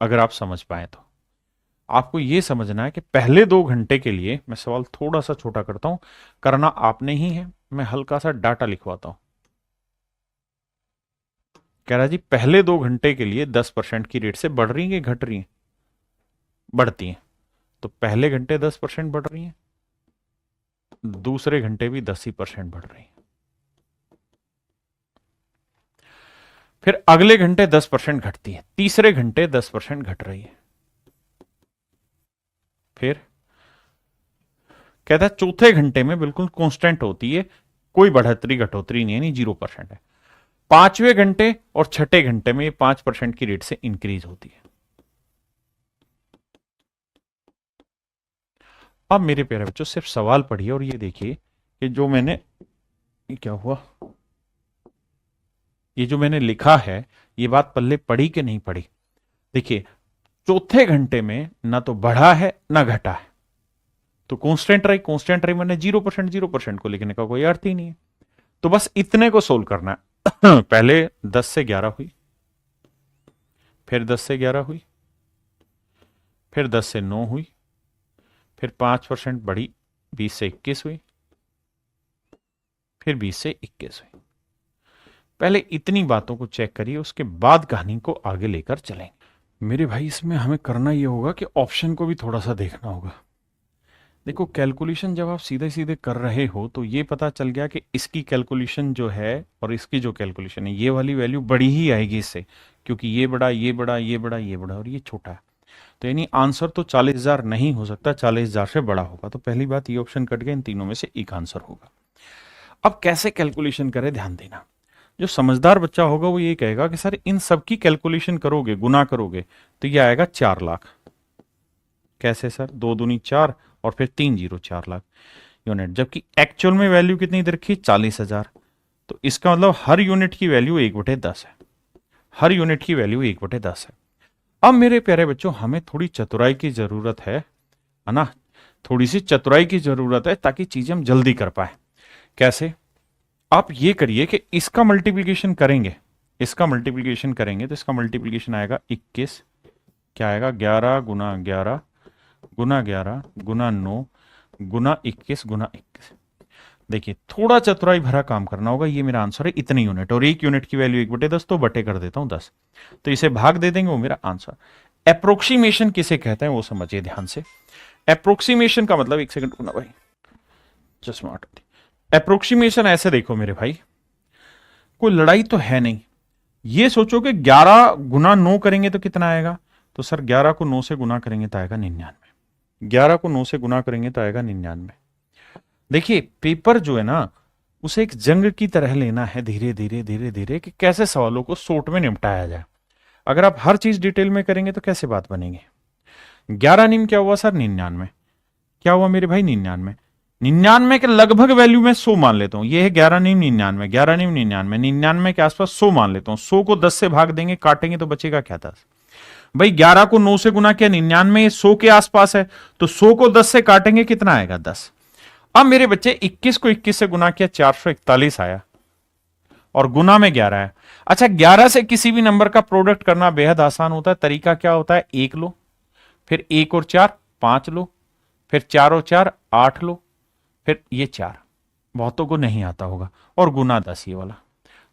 अगर आप समझ पाए तो आपको यह समझना है कि पहले 2 घंटे के लिए, मैं सवाल थोड़ा सा छोटा करता हूं, करना आपने ही है, मैं हल्का सा डाटा लिखवाता हूं। कह रहा जी पहले 2 घंटे के लिए 10% की रेट से बढ़ रही है, घट रही है? बढ़ती है। तो पहले घंटे 10% बढ़ रही है, दूसरे घंटे भी 10% बढ़ रही है, फिर अगले घंटे 10% घटती है, तीसरे घंटे 10% घट रही है, फिर कहता है चौथे घंटे में बिल्कुल कांस्टेंट होती है, कोई बढ़ोतरी घटोतरी नहीं है, नहीं 0% है। 5वें घंटे और छठे घंटे में 5% की रेट से इंक्रीज होती है। अब मेरे प्यारे बच्चों सिर्फ सवाल पढ़िए और ये देखिए कि जो मैंने, ये क्या हुआ, ये जो मैंने लिखा है ये बात पल्ले पड़ी कि नहीं पड़ी? देखिए चौथे घंटे में ना तो बढ़ा है ना घटा है, तो कांस्टेंट रही, कांस्टेंट रही मैंने 0%, 0% को लिखने का कोई अर्थ ही नहीं है। तो बस इतने को सोल्व करना है। पहले 10 से 11 हुई, फिर 10 से 11 हुई, फिर 10 से 9 हुई, फिर 5% बढ़ी 20 से 21 हुई, फिर 20 से 21 हुई। पहले इतनी बातों को चेक करिए, उसके बाद कहानी को आगे लेकर चलेंगे। मेरे भाई इसमें हमें करना यह होगा कि ऑप्शन को भी थोड़ा सा देखना होगा। देखो कैलकुलेशन जब आप सीधे सीधे कर रहे हो तो ये पता चल गया कि इसकी कैलकुलेशन जो है और इसकी जो कैलकुलेशन है, ये वाली वैल्यू बड़ी ही आएगी इससे, क्योंकि ये बड़ा, ये बड़ा, ये बड़ा, ये बड़ा और ये छोटा है। तो यानी आंसर तो 40,000 नहीं हो सकता, 40,000 से बड़ा होगा। तो पहली बात ये ऑप्शन कट गया, इन तीनों में से एक आंसर होगा। अब कैसे कैलकुलेशन करें, ध्यान देना। जो समझदार बच्चा होगा वो ये कहेगा कि सर इन सब की कैलकुलेशन करोगे, गुना करोगे तो ये आएगा 4 लाख। कैसे सर? 2 दूनी 4 और फिर 3 जीरो 4 लाख यूनिट, जबकि एक्चुअल में वैल्यू कितनी दे रखी? 40,000। तो इसका मतलब हर यूनिट की वैल्यू 1/10 है, हर यूनिट की वैल्यू 1/10 है। अब मेरे प्यारे बच्चों हमें थोड़ी चतुराई की जरूरत है ना, थोड़ी सी चतुराई की जरूरत है ताकि चीजें हम जल्दी कर पाए। कैसे? आप ये करिए कि इसका मल्टीप्लीकेशन करेंगे, इसका मल्टीप्लीकेशन करेंगे तो इसका मल्टीप्लीकेशन आएगा 21, क्या आएगा, 11 गुना 11 गुना 11 गुना 9 गुना 21 गुना 21। देखिए थोड़ा चतुराई भरा काम करना होगा, ये मेरा आंसर है इतनी यूनिट, और 1 यूनिट की वैल्यू 1/10, तो बटे कर देता हूं 10, तो इसे भाग दे देंगे, वो मेरा आंसर। अप्रोक्सीमेशन किसे कहते हैं वो समझिए ध्यान से। अप्रोक्सीमेशन का मतलब, एक सेकंड रुकना भाई, चश्मा हटा। अप्रोक्सीमेशन ऐसे देखो मेरे भाई, कोई लड़ाई तो है नहीं, ये सोचो कि 11 गुना 9 करेंगे तो कितना आएगा, तो सर 11 को 9 से गुना करेंगे तो आएगा 99। 11 को 9 से गुना करेंगे तो आएगा 99। देखिए पेपर जो है ना, उसे एक जंग की तरह लेना है, धीरे धीरे धीरे धीरे, कि कैसे सवालों को शॉर्ट में निपटाया जाए। अगर आप हर चीज डिटेल में करेंगे तो कैसे बात बनेगी। 11 निम क्या हुआ सर, 99। क्या हुआ मेरे भाई, 99। 99 के लगभग वैल्यू में 100 मान लेता हूं, ये है 11 निम 99, 11 निम 99, 99 के आसपास 100 मान लेता हूं। 100 को 10 से भाग देंगे, काटेंगे तो बचेगा क्या, 10। भाई 11 को 9 से गुना किया, 99 100 के आसपास है, तो 100 को 10 से काटेंगे कितना आएगा, 10। अब मेरे बच्चे 21 को 21 से गुना किया, 441 आया, और गुना में 11 है। अच्छा 11 से किसी भी नंबर का प्रोडक्ट करना बेहद आसान होता है। तरीका क्या होता है, 1 लो, फिर 1 और 4 5 लो, फिर 4 और 4 8 लो, फिर ये 4, बहुतों को नहीं आता होगा, और गुना 10 ये वाला।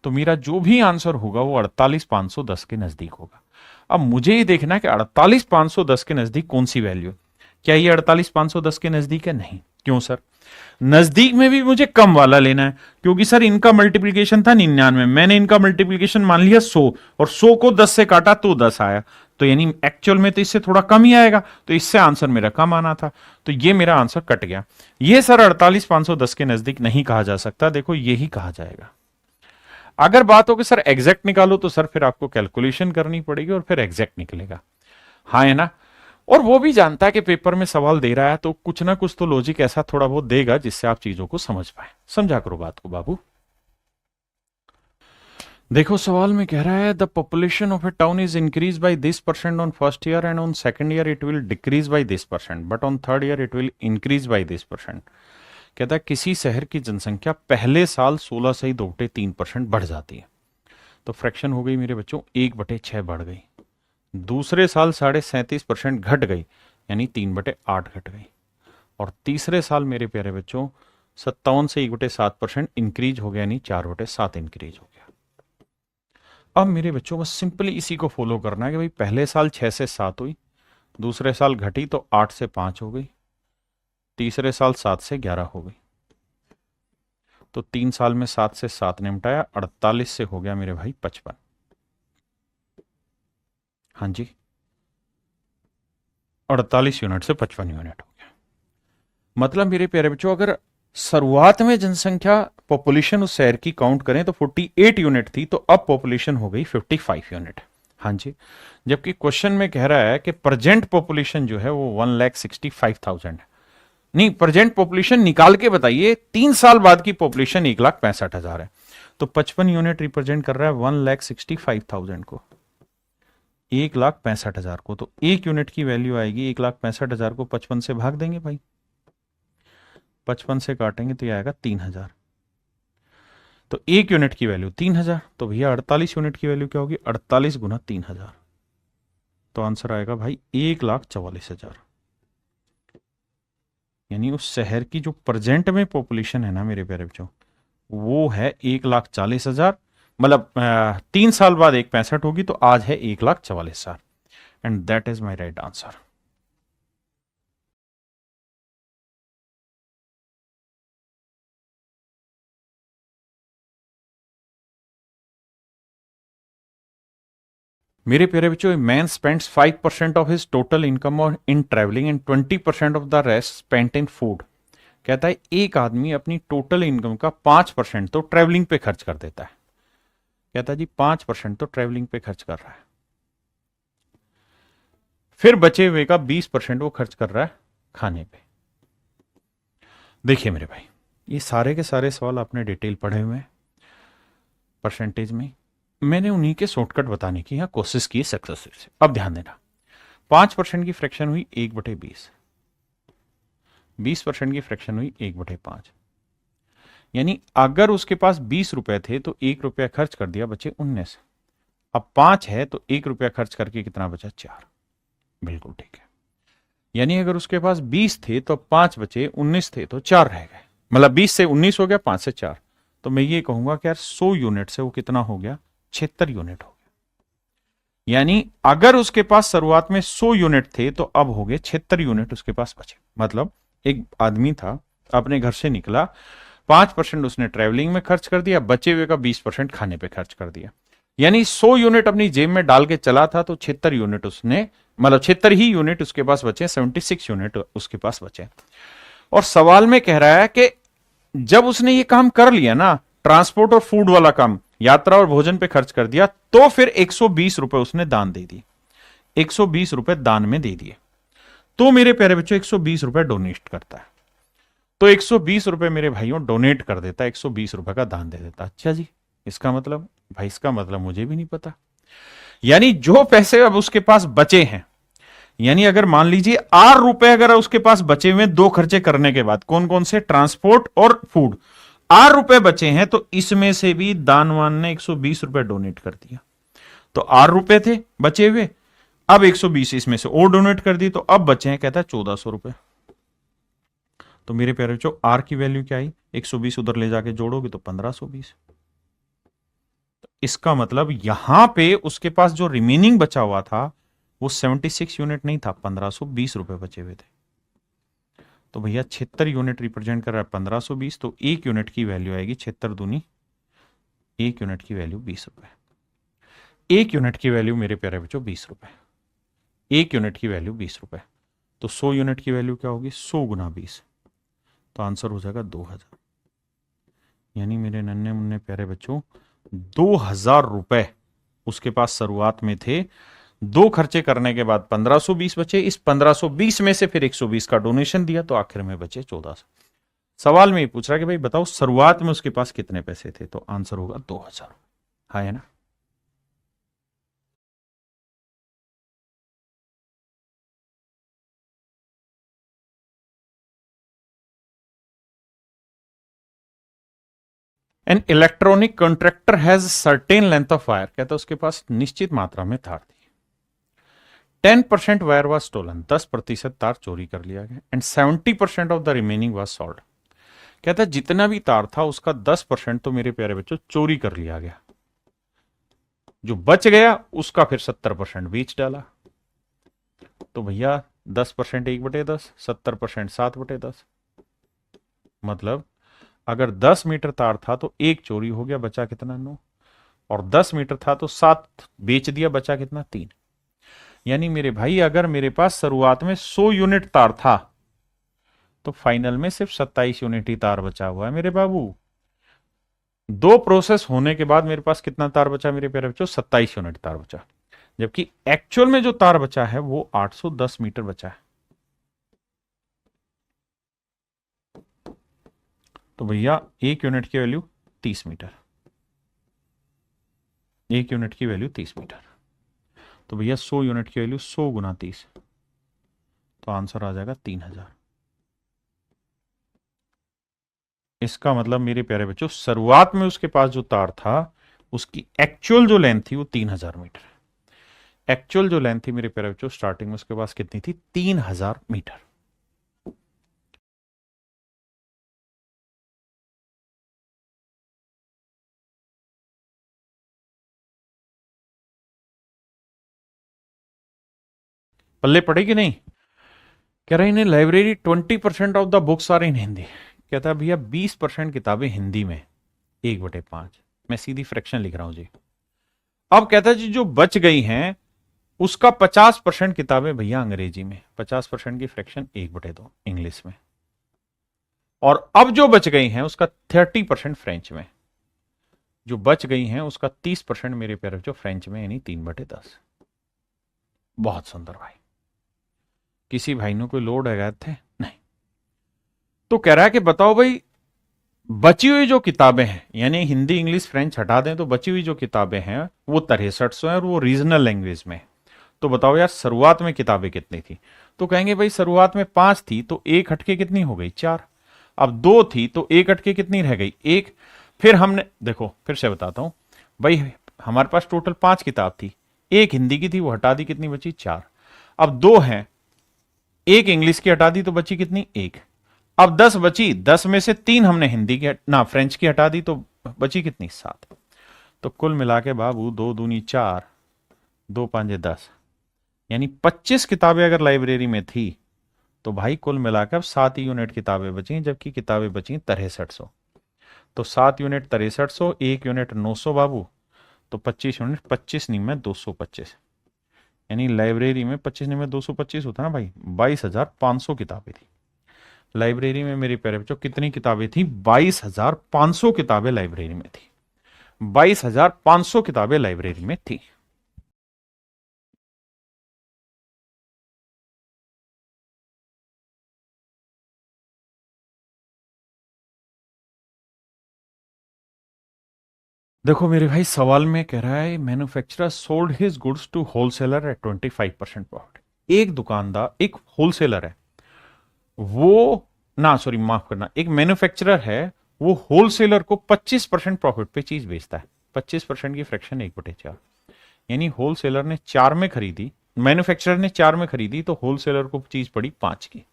तो मेरा जो भी आंसर होगा वो 48,510 के नजदीक होगा। अब मुझे ये देखना है कि 48,510 के नजदीक कौन सी वैल्यू है। क्या ये 48,510 के नजदीक है, नहीं। क्यों सर, नजदीक में भी मुझे कम वाला लेना है, क्योंकि सर इनका मल्टीप्लीकेशन था 99, मैंने इनका मल्टीप्लीकेशन मान लिया 100, और 100 को 10 से काटा तो 10 आया, तो यानी एक्चुअल में तो इससे थोड़ा कम ही आएगा, तो इससे आंसर मेरा कम आना था, तो ये मेरा आंसर कट गया। ये सर 48,510 के नजदीक नहीं कहा जा सकता, देखो यही कहा जाएगा। अगर बात हो कि सर एग्जैक्ट निकालो, तो सर फिर आपको कैलकुलेशन करनी पड़ेगी और फिर एग्जैक्ट निकलेगा, हाँ है ना। और वो भी जानता है कि पेपर में सवाल दे रहा है, तो कुछ ना कुछ तो लॉजिक ऐसा थोड़ा बहुत देगा जिससे आप चीजों को समझ पाए। समझा करो बात को बाबू। देखो सवाल में कह रहा है, the population of A town is increase by this percent on first year and on second year it will decrease by this percent, but on third year it will increase by this percent. कहता है किसी शहर की जनसंख्या पहले साल 16.3% बढ़ जाती है, तो फ्रैक्शन हो गई मेरे बच्चों 1/6 बढ़ गई। दूसरे साल 37.5% घट गई, यानी 3/8 घट गई। और तीसरे साल मेरे प्यारे बच्चों 57 से 1/7% इंक्रीज हो गया, यानी 4/7 इंक्रीज हो गया। अब मेरे बच्चों बस सिंपली इसी को फॉलो करना है कि भाई पहले साल 6 से 7 हुई, दूसरे साल घटी तो 8 से 5 हो गई, तीसरे साल 7 से 11 हो गई, तो 3 साल में 7 से 7 निपटाया, 48 से हो गया मेरे भाई 55। हाँ जी, 48 यूनिट से 55 यूनिट हो गया। मतलब मेरे प्यारे बच्चों, अगर शुरुआत में जनसंख्या पॉपुलेशन उस शहर की काउंट करें तो 48 यूनिट थी, तो अब पॉपुलेशन हो गई 55 यूनिट। हाँ जी, जबकि क्वेश्चन में कह रहा है कि प्रेजेंट पॉपुलेशन जो है वो 1,65,000 है। नहीं, प्रेजेंट पॉपुलेशन निकाल के बताइए, 3 साल बाद की पॉपुलेशन 1,65,000 है, तो 55 यूनिट रिप्रेजेंट कर रहा है 1,65,000 को, 1,65,000 को। तो 1 यूनिट की वैल्यू आएगी 1,65,000 को 55 से भाग देंगे भाई, 55 से काटेंगे तो ये आएगा 3,000। तो 1 यूनिट की वैल्यू 3,000, तो भैया 48 यूनिट की वैल्यू क्या होगी, 48 गुना 3,000, तो आंसर आएगा भाई 1,44,000। यानी उस शहर की जो प्रेजेंट में पॉपुलेशन है ना मेरे प्यारे बच्चों, वो है 1,40,000। मतलब 3 साल बाद 1,65 होगी, तो आज है 1,44,000, and that is my right answer. मेरे प्यारे बच्चों, man spends 5% of his total income in travelling and 20% of the rest spent in food. कहता है एक आदमी अपनी टोटल इनकम का 5% तो ट्रैवलिंग पे खर्च कर देता है। कहता है जी 5% तो ट्रैवलिंग पे खर्च कर रहा है, फिर बचे हुए का 20% वो खर्च कर रहा है खाने पे। देखिए मेरे भाई, ये सारे के सारे सवाल आपने डिटेल पढ़े हुए हैं परसेंटेज में, मैंने उन्हीं के शॉर्टकट बताने की यहाँ कोशिश की सक्सेसफुल से। अब ध्यान देना, 5% की फ्रैक्शन हुई 1/20, 20% की फ्रैक्शन हुई 1/5, यानी अगर उसके पास 20 रुपए थे तो 1 रुपया खर्च कर दिया, बचे 19। अब 5 है तो 1 रुपया खर्च करके कितना बचा, 4। बिल्कुल ठीक है। यानी अगर उसके पास 20 थे तो 5 बचे, 19 थे तो 4 रह गए, मतलब 20 से 19 हो गया, 5 से 4। तो मैं ये कहूंगा कि यार 100 यूनिट से वो कितना हो गया, 76 यूनिट हो गया। यानी अगर उसके पास शुरुआत में 100 यूनिट थे तो अब हो गए 76 यूनिट उसके पास बचे। मतलब एक आदमी था, अपने घर से निकला, 5% उसने ट्रेवलिंग में खर्च कर दिया, बचे हुए का 20% खाने पे खर्च कर दिया। यानी 100 यूनिट अपनी जेब में डाल के चला था तो 76 यूनिट उसने, मतलब 76 ही यूनिट उसके पास बचे, 76 यूनिट उसके पास बचे। और सवाल में कह रहा है कि जब उसने ये काम कर लिया ना, ट्रांसपोर्ट और फूड वाला काम, यात्रा और भोजन पे खर्च कर दिया, तो फिर 120 रुपए उसने दान दे दिए, 120 रुपए दान में दे दिए। तो मेरे प्यारे बच्चों 120 रुपए डोनेट करता है, तो 120 रुपए मेरे भाइयों डोनेट कर देता है, 120 रुपए का दान दे देता। अच्छा जी, इसका मतलब भाई, इसका मतलब मुझे भी नहीं पता। यानी जो पैसे अब उसके पास बचे हैं, यानी अगर मान लीजिए 8 रुपए अगर उसके पास बचे हुए, दो खर्चे करने के बाद, कौन कौन से, ट्रांसपोर्ट और फूड, 8 रुपए बचे हैं, तो इसमें से भी दानवान ने 120 रुपए डोनेट कर दिया। तो 8 रुपए थे बचे हुए, अब 120 इसमें से और डोनेट कर दी, तो अब बचे हैं, कहता है 1400 रुपए। तो मेरे प्यारे बच्चों आर की वैल्यू क्या आई, 120 उधर ले जाके जोड़ोगे तो 1520। इसका मतलब यहां पे उसके पास जो रिमेनिंग बचा हुआ था वो 76 यूनिट नहीं था, 1520 रुपए बचे हुए थे। तो भैया 76 यूनिट रिप्रेजेंट कर रहा है 1520, तो एक यूनिट की वैल्यू आएगी 76 दूनी, एक यूनिट की वैल्यू 20 रुपए। एक यूनिट की वैल्यू मेरे प्यारे बच्चों 20 रुपए, एक यूनिट की वैल्यू 20 रुपए। तो 100 यूनिट की वैल्यू क्या होगी, 100 गुना 20, तो आंसर हो जाएगा 2000। यानी मेरे नन्हे मुन्ने प्यारे बच्चों 2000 रुपए उसके पास शुरुआत में थे, दो खर्चे करने के बाद 1520 बचे, इस 1520 में से फिर 120 का डोनेशन दिया, तो आखिर में बचे 1400। सवाल में ये पूछ रहा कि भाई बताओ शुरुआत में उसके पास कितने पैसे थे, तो आंसर होगा 2000। हाँ है ना। An electronic contractor has certain length of wire, कहता है उसके पास निश्चित मात्रा में तार थी। 10% वायर वॉज स्टोलन, 10% तार चोरी कर लिया गया, and 70% of the remaining was sold. कहता है जितना भी तार था उसका 10% तो मेरे प्यारे बच्चों चोरी कर लिया गया, जो बच गया उसका फिर 70% बेच डाला। तो भैया 10% 1/10, 70% 7/10, मतलब अगर 10 मीटर तार था तो एक चोरी हो गया, बचा कितना 9, और 10 मीटर था तो 7 बेच दिया, बचा कितना 3। यानी मेरे भाई अगर मेरे पास शुरुआत में 100 यूनिट तार था तो फाइनल में सिर्फ 27 यूनिट ही तार बचा हुआ है मेरे बाबू। दो प्रोसेस होने के बाद मेरे पास कितना तार बचा मेरे प्यारे बच्चों, 27 यूनिट तार बचा, जबकि एक्चुअल में जो तार बचा है वो 810 मीटर बचा है। तो भैया एक यूनिट की वैल्यू 30 मीटर, एक यूनिट की वैल्यू 30 मीटर। तो भैया 100 यूनिट की वैल्यू 100 गुना 30, तो आंसर आ जाएगा 3000। इसका मतलब मेरे प्यारे बच्चों शुरुआत में उसके पास जो तार था उसकी एक्चुअल जो लेंथ थी वो 3000 मीटर। एक्चुअल जो लेंथ थी मेरे प्यारे बच्चों स्टार्टिंग में उसके पास कितनी थी, 3000 मीटर। पल्ले पड़ेगी नहीं। कह रहा है in library 20% of the books are in Hindi. कहता है भैया 20% किताबें हिंदी में, 1/5। मैं सीधी फ्रैक्शन लिख रहा हूं जी। अब कहता है जी जो बच गई हैं उसका 50% किताबें भैया अंग्रेजी में, 50% की फ्रैक्शन 1/2 इंग्लिश में, और अब जो बच गई हैं उसका 30% फ्रेंच में, जो बच गई हैं उसका 30% मेरे प्यारे जो फ्रेंच में, यानी 3/10। बहुत सुंदर भाई। किसी भाई ने कोई लोड लगाए थे नहीं। तो कह रहा है कि बताओ भाई बची हुई जो किताबें हैं, यानी हिंदी इंग्लिश फ्रेंच हटा दें तो बची हुई जो किताबें हैं वो 6300 हैं और वो रीजनल लैंग्वेज में। तो बताओ यार शुरुआत में किताबें कितनी थी, तो कहेंगे भाई शुरुआत में 5 थी तो एक हटके कितनी हो गई 4, अब 2 थी तो एक हटके कितनी रह गई 1। फिर हमने देखो फिर से बताता हूं भाई, हमारे पास टोटल 5 किताब थी, एक हिंदी की थी वो हटा दी, कितनी बची 4। अब 2 हैं, एक इंग्लिश की हटा दी तो बची कितनी, 1। अब 10 बची, 10 में से 3 हमने हिंदी की ना फ्रेंच की हटा दी तो बची कितनी, 7। तो कुल मिला के बाबू 2 दूनी 4, 2 पांजे 10, यानी 25 किताबें अगर लाइब्रेरी में थी तो भाई कुल मिलाकर 7 यूनिट किताबें बची, जबकि किताबें बची 6300। तो 7 यूनिट 6300, 1 यूनिट 900 बाबू, तो 25 यूनिट, 25 नहीं में 225, यानी लाइब्रेरी में 25 नहीं में 225 होता ना भाई, 22,500 किताबें थी लाइब्रेरी में। मेरे प्यारे बच्चों कितनी किताबें थी, 22,500 किताबें लाइब्रेरी में थी, 22,500 किताबें लाइब्रेरी में थी। देखो मेरे भाई सवाल में कह रहा है manufacturer sold his goods to wholesaler at 25% profit. एक दुकानदार, एक होलसेलर है वो, ना सॉरी माफ करना, एक मैन्युफैक्चरर है वो होलसेलर को 25% प्रॉफिट पे चीज बेचता है। 25% की फ्रैक्शन 1/4, यानी होलसेलर ने 4 में खरीदी, मैन्युफैक्चरर ने 4 में खरीदी तो होलसेलर को चीज पड़ी 5 की।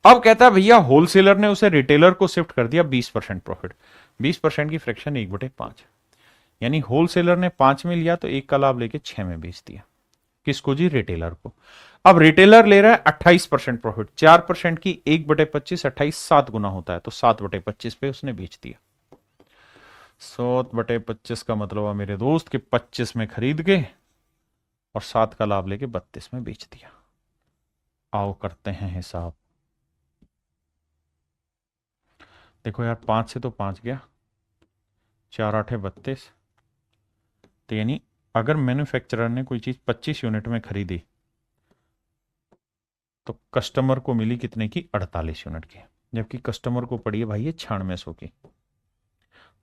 अब कहता है भैया होलसेलर ने उसे रिटेलर को शिफ्ट कर दिया 20% प्रॉफिट, 20% की फ्रैक्शन 1/5, यानी होलसेलर ने 5 में लिया तो 1 का लाभ लेके 6 में बेच दिया। किसको जी, रिटेलर को। अब रिटेलर ले रहा है 28% प्रॉफिट, 4% की 1/25, 28 7 गुना होता है, तो 7/25 पे उसने बेच दिया। 7/25 का मतलब है मेरे दोस्त कि 25 में खरीद के और 7 का लाभ लेके 32 में बेच दिया। आओ करते हैं हिसाब। देखो यार 5 से तो 5 गया, 4 8 32, तो यानी अगर मैन्युफैक्चरर ने कोई चीज 25 यूनिट में खरीदी तो कस्टमर को मिली कितने की, 48 यूनिट की, जबकि कस्टमर को पड़ी है भाई ये 9600 की।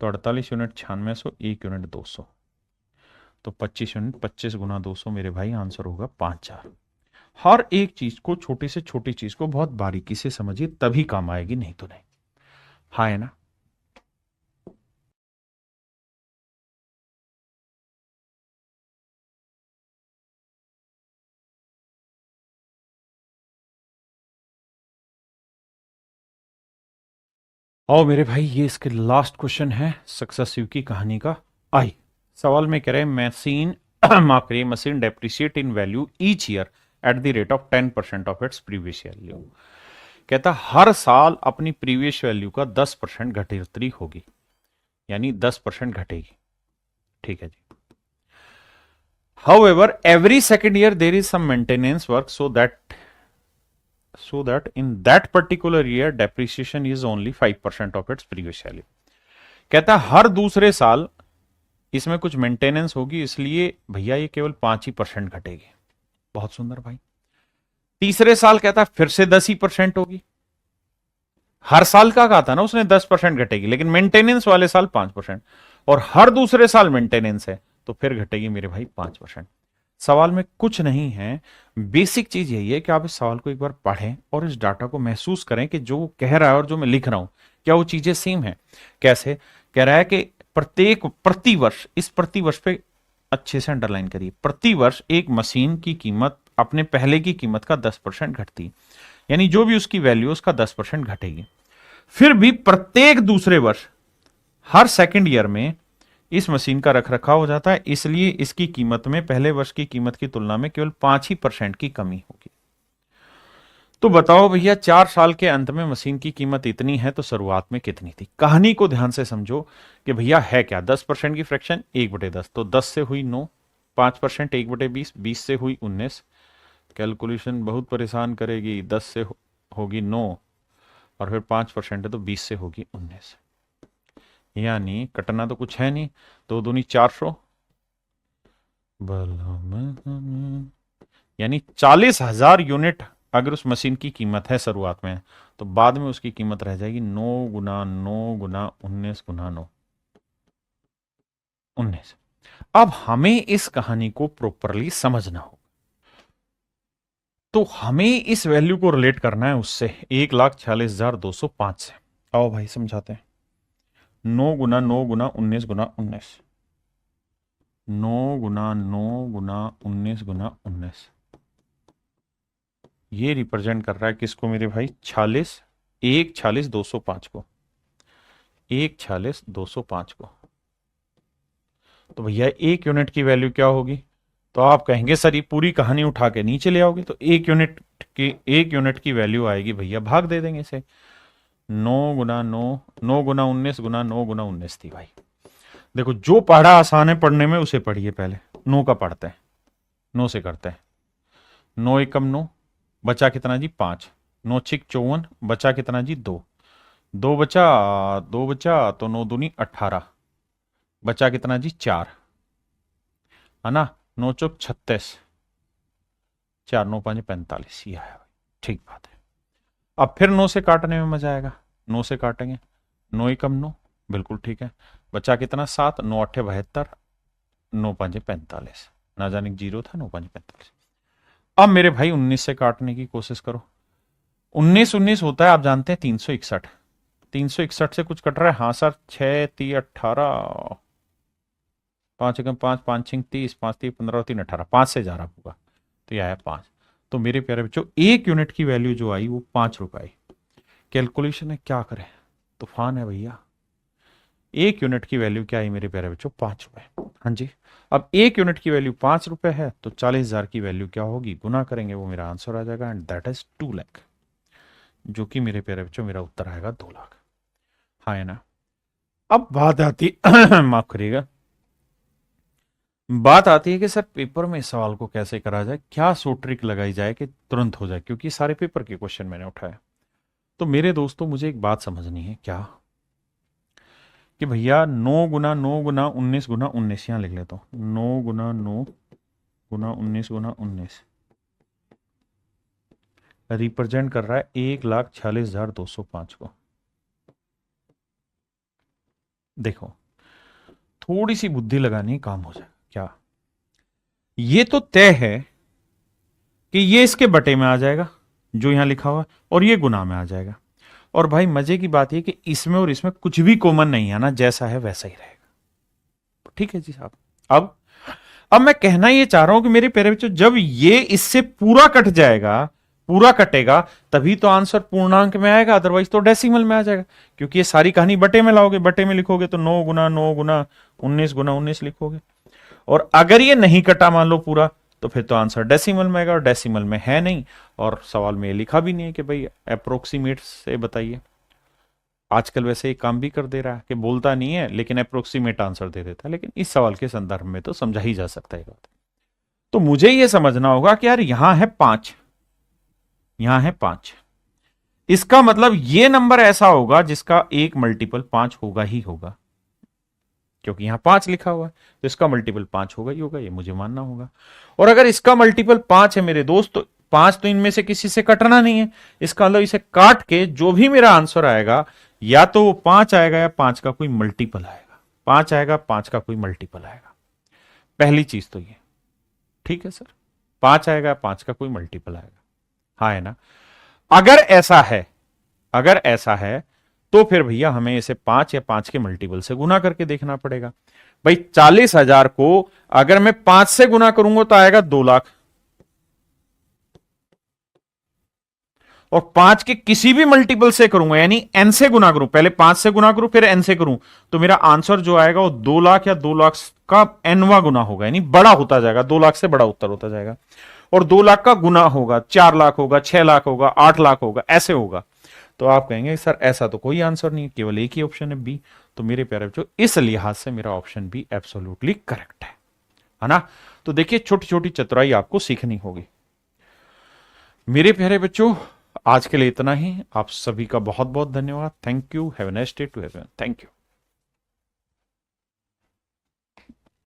तो 48 यूनिट 9600, 1 यूनिट 200, तो 25 यूनिट 25 गुना 200 मेरे भाई आंसर होगा 5000। हर एक चीज को, छोटी से छोटी चीज को बहुत बारीकी से समझिए तभी काम आएगी, नहीं तो नहीं। हाँ है ना। आओ मेरे भाई ये इसके लास्ट क्वेश्चन है सक्सेसिव की कहानी का। आई सवाल में कह रहे हैं मशीन माफ करिए, machine depreciate in value each year eight the rate of 10% of its previous value. कहता हर साल अपनी प्रीवियस वैल्यू का 10% घटोतरी होगी, यानी 10% घटेगी। ठीक है जी। However, every second year there is some maintenance work so that in that particular year depreciation is only 5% of its previous value। कहता है हर दूसरे साल इसमें कुछ मेंटेनेंस होगी, इसलिए भैया ये केवल 5% घटेगी। बहुत सुंदर भाई। तीसरे साल कहता है फिर से 10% होगी। हर साल का कहा था ना उसने 10% घटेगी, लेकिन मेंटेनेंस वाले साल 5%, और हर दूसरे साल मेंटेनेंस है तो फिर घटेगी मेरे भाई 5%। सवाल में कुछ नहीं है, बेसिक चीज यही है कि आप इस सवाल को एक बार पढ़ें और इस डाटा को महसूस करें कि जो कह रहा है और जो मैं लिख रहा हूं क्या वो चीजें सेम है। कैसे कह रहा है कि प्रतिवर्ष, इस प्रतिवर्ष पे अच्छे से अंडरलाइन करिए, प्रतिवर्ष एक मशीन की कीमत अपने पहले की कीमत का 10% घटती, यानी जो भी उसकी वैल्यू उसका 10% घटेगी। फिर भी प्रत्येक दूसरे वर्ष, हर सेकेंड ईयर में इस मशीन का रखरखाव हो जाता है, इसलिए इसकी कीमत में पहले वर्ष की कीमत की तुलना में केवल 5% की कमी होगी। तो बताओ भैया 4 साल के अंत में मशीन की कीमत इतनी है तो शुरुआत में कितनी थी। कहानी को ध्यान से समझो कि भैया है क्या, 10% की फ्रैक्शन 1/10, तो 10 से हुई 9, 5% 1/20, 20 से हुई 19। कैलकुलेशन बहुत परेशान करेगी, 10 से होगी 9 और फिर 5% है तो 20 से होगी 19, यानी कटना तो कुछ है नहीं, तो दूनी 400, यानी 40,000 यूनिट अगर उस मशीन की कीमत है शुरुआत में, तो बाद में उसकी कीमत रह जाएगी 9 गुना 9 गुना 19 गुना 9, 19। अब हमें इस कहानी को प्रॉपरली समझना हो तो हमें इस वैल्यू को रिलेट करना है उससे 1,46,205 से। आओ भाई समझाते हैं। 9 गुना 9 गुना 19 गुना 19, 9 गुना 9 गुना 19 गुना 19, ये रिप्रेजेंट कर रहा है किसको मेरे भाई, 46, 1 46 205 को, 1 46 205 को। तो भैया 1 यूनिट की वैल्यू क्या होगी? तो आप कहेंगे सर ये पूरी कहानी उठा के नीचे ले आओगे, तो 1 यूनिट की वैल्यू आएगी भैया, भाग दे देंगे इसे, 9 गुना 19 थी भाई। देखो जो पढ़ा आसान है पढ़ने में उसे पढ़िए, पहले 9 का पढ़ते हैं, 9 से करते हैं। 9 एकम 9, बचा कितना जी 5, 9 छिक 54, बचा कितना जी 2, 2 बचा, 2 बचा तो 9 दूनी 18, बचा कितना जी 4, है ना, 9 चौक 36, 4 9 5 45, ये है भाई, ठीक बात है। अब फिर 9 से काटने में मजा आएगा, 9 से काटेंगे, 9 एकम 9, बिल्कुल ठीक है, बचा कितना 7, 9 8 72, 9 5 45, ना जाने जीरो था, 9 5 45। अब मेरे भाई 19 से काटने की कोशिश करो, 19 19 होता है आप जानते हैं 361, 361 से कुछ कट रहा है, हाँ सर 6 3 18, 5 एकम 5, 5 6 30, 5 3 15 3 18, 5 से जा रहा होगा, तो यह आया 5। तो मेरे प्यारे बच्चों 1 यूनिट की वैल्यू जो आई वो 5 रुपए आई। कैलकुलेशन है, क्या करें, तूफान है भैया। 1 यूनिट की वैल्यू क्या आई मेरे प्यारे बच्चों, 5 रुपए। हाँ जी, अब 1 यूनिट की वैल्यू 5 रुपए है, तो 40,000 की वैल्यू क्या होगी, गुना करेंगे वो मेरा आंसर आ जाएगा, एंड दैट इज 2 लाख, जो कि मेरे प्यारे बच्चों मेरा उत्तर आएगा 2 लाख। हाँ है ना। अब बात आती माफ करिएगा, बात आती है कि सर पेपर में इस सवाल को कैसे करा जाए, क्या सो ट्रिक लगाई जाए कि तुरंत हो जाए, क्योंकि सारे पेपर के क्वेश्चन मैंने उठाए। तो मेरे दोस्तों मुझे एक बात समझनी है, क्या कि भैया 9 गुना 19 यहां लिख लेता हूं, 9 गुना 19 रिप्रेजेंट कर रहा है 1,46,205 को। देखो थोड़ी सी बुद्धि लगानी, काम हो जाएगा। क्या ये तो तय है कि ये इसके बटे में आ जाएगा जो यहां लिखा हुआ, और ये गुना में आ जाएगा। और भाई मजे की बात यह कि इसमें और इसमें कुछ भी कॉमन नहीं है ना, जैसा है वैसा ही रहेगा। ठीक है जी साहब। अब मैं कहना ये चाह रहा हूं कि मेरे प्यारे बच्चों, जब ये इससे पूरा कट जाएगा, पूरा कटेगा, तभी तो आंसर पूर्णांक में आएगा, अदरवाइज तो डेसिमल में आ जाएगा। क्योंकि ये सारी कहानी बटे में लाओगे, बटे में लिखोगे तो 9 गुना 19 लिखोगे। और अगर ये नहीं कटा मान लो पूरा, तो फिर तो आंसर डेसिमल में आएगा, और डेसिमल में है नहीं, और सवाल में लिखा भी नहीं है कि भाई अप्रोक्सीमेट से बताइए। आजकल वैसे ये काम भी कर दे रहा है कि बोलता नहीं है लेकिन अप्रोक्सीमेट आंसर दे देता है, लेकिन इस सवाल के संदर्भ में तो समझा ही जा सकता है बात। तो मुझे ये समझना होगा कि यार यहां है 5, यहां है 5, इसका मतलब ये नंबर ऐसा होगा जिसका एक मल्टीपल 5 होगा ही होगा, क्योंकि यहां 5 लिखा हुआ है, तो इसका मल्टीपल 5 होगा ही होगा, ये मुझे मानना होगा। और अगर इसका मल्टीपल 5 है मेरे दोस्त, तो 5 तो इनमें से किसी से कटना नहीं है, इसका मतलब इसे काट के जो भी मेरा आंसर आएगा, या तो वो 5 आएगा या 5 का कोई मल्टीपल आएगा, 5 आएगा 5 का कोई मल्टीपल आएगा। पहली चीज तो ये, ठीक है सर, 5 आएगा 5 का कोई मल्टीपल आएगा, हाँ है ना। अगर ऐसा है, अगर ऐसा है तो फिर भैया हमें इसे 5 या 5 के मल्टीपल से गुना करके देखना पड़ेगा। भाई 40,000 को अगर मैं 5 से गुना करूंगा तो आएगा 2 लाख, और 5 के किसी भी मल्टीपल से करूंगा, यानी n से गुना करूं, पहले 5 से गुना करूं फिर n से करूं, तो मेरा आंसर जो आएगा वो 2 लाख या 2 लाख का nवा गुना होगा, यानी बड़ा होता जाएगा, 2 लाख से बड़ा उत्तर होता जाएगा। और 2 लाख का गुना होगा, 4 लाख होगा, 6 लाख होगा, 8 लाख होगा, ऐसे होगा। तो आप कहेंगे सर ऐसा तो कोई आंसर नहीं, केवल एक ही ऑप्शन है बी। तो मेरे प्यारे बच्चों इस लिहाज से मेरा ऑप्शन बी एब्सोल्युटली करेक्ट है ना। तो देखिए छोटी छोटी चतुराई आपको सीखनी होगी। मेरे प्यारे बच्चों आज के लिए इतना ही, आप सभी का बहुत बहुत धन्यवाद। Thank you, have a nice day to everyone, thank you.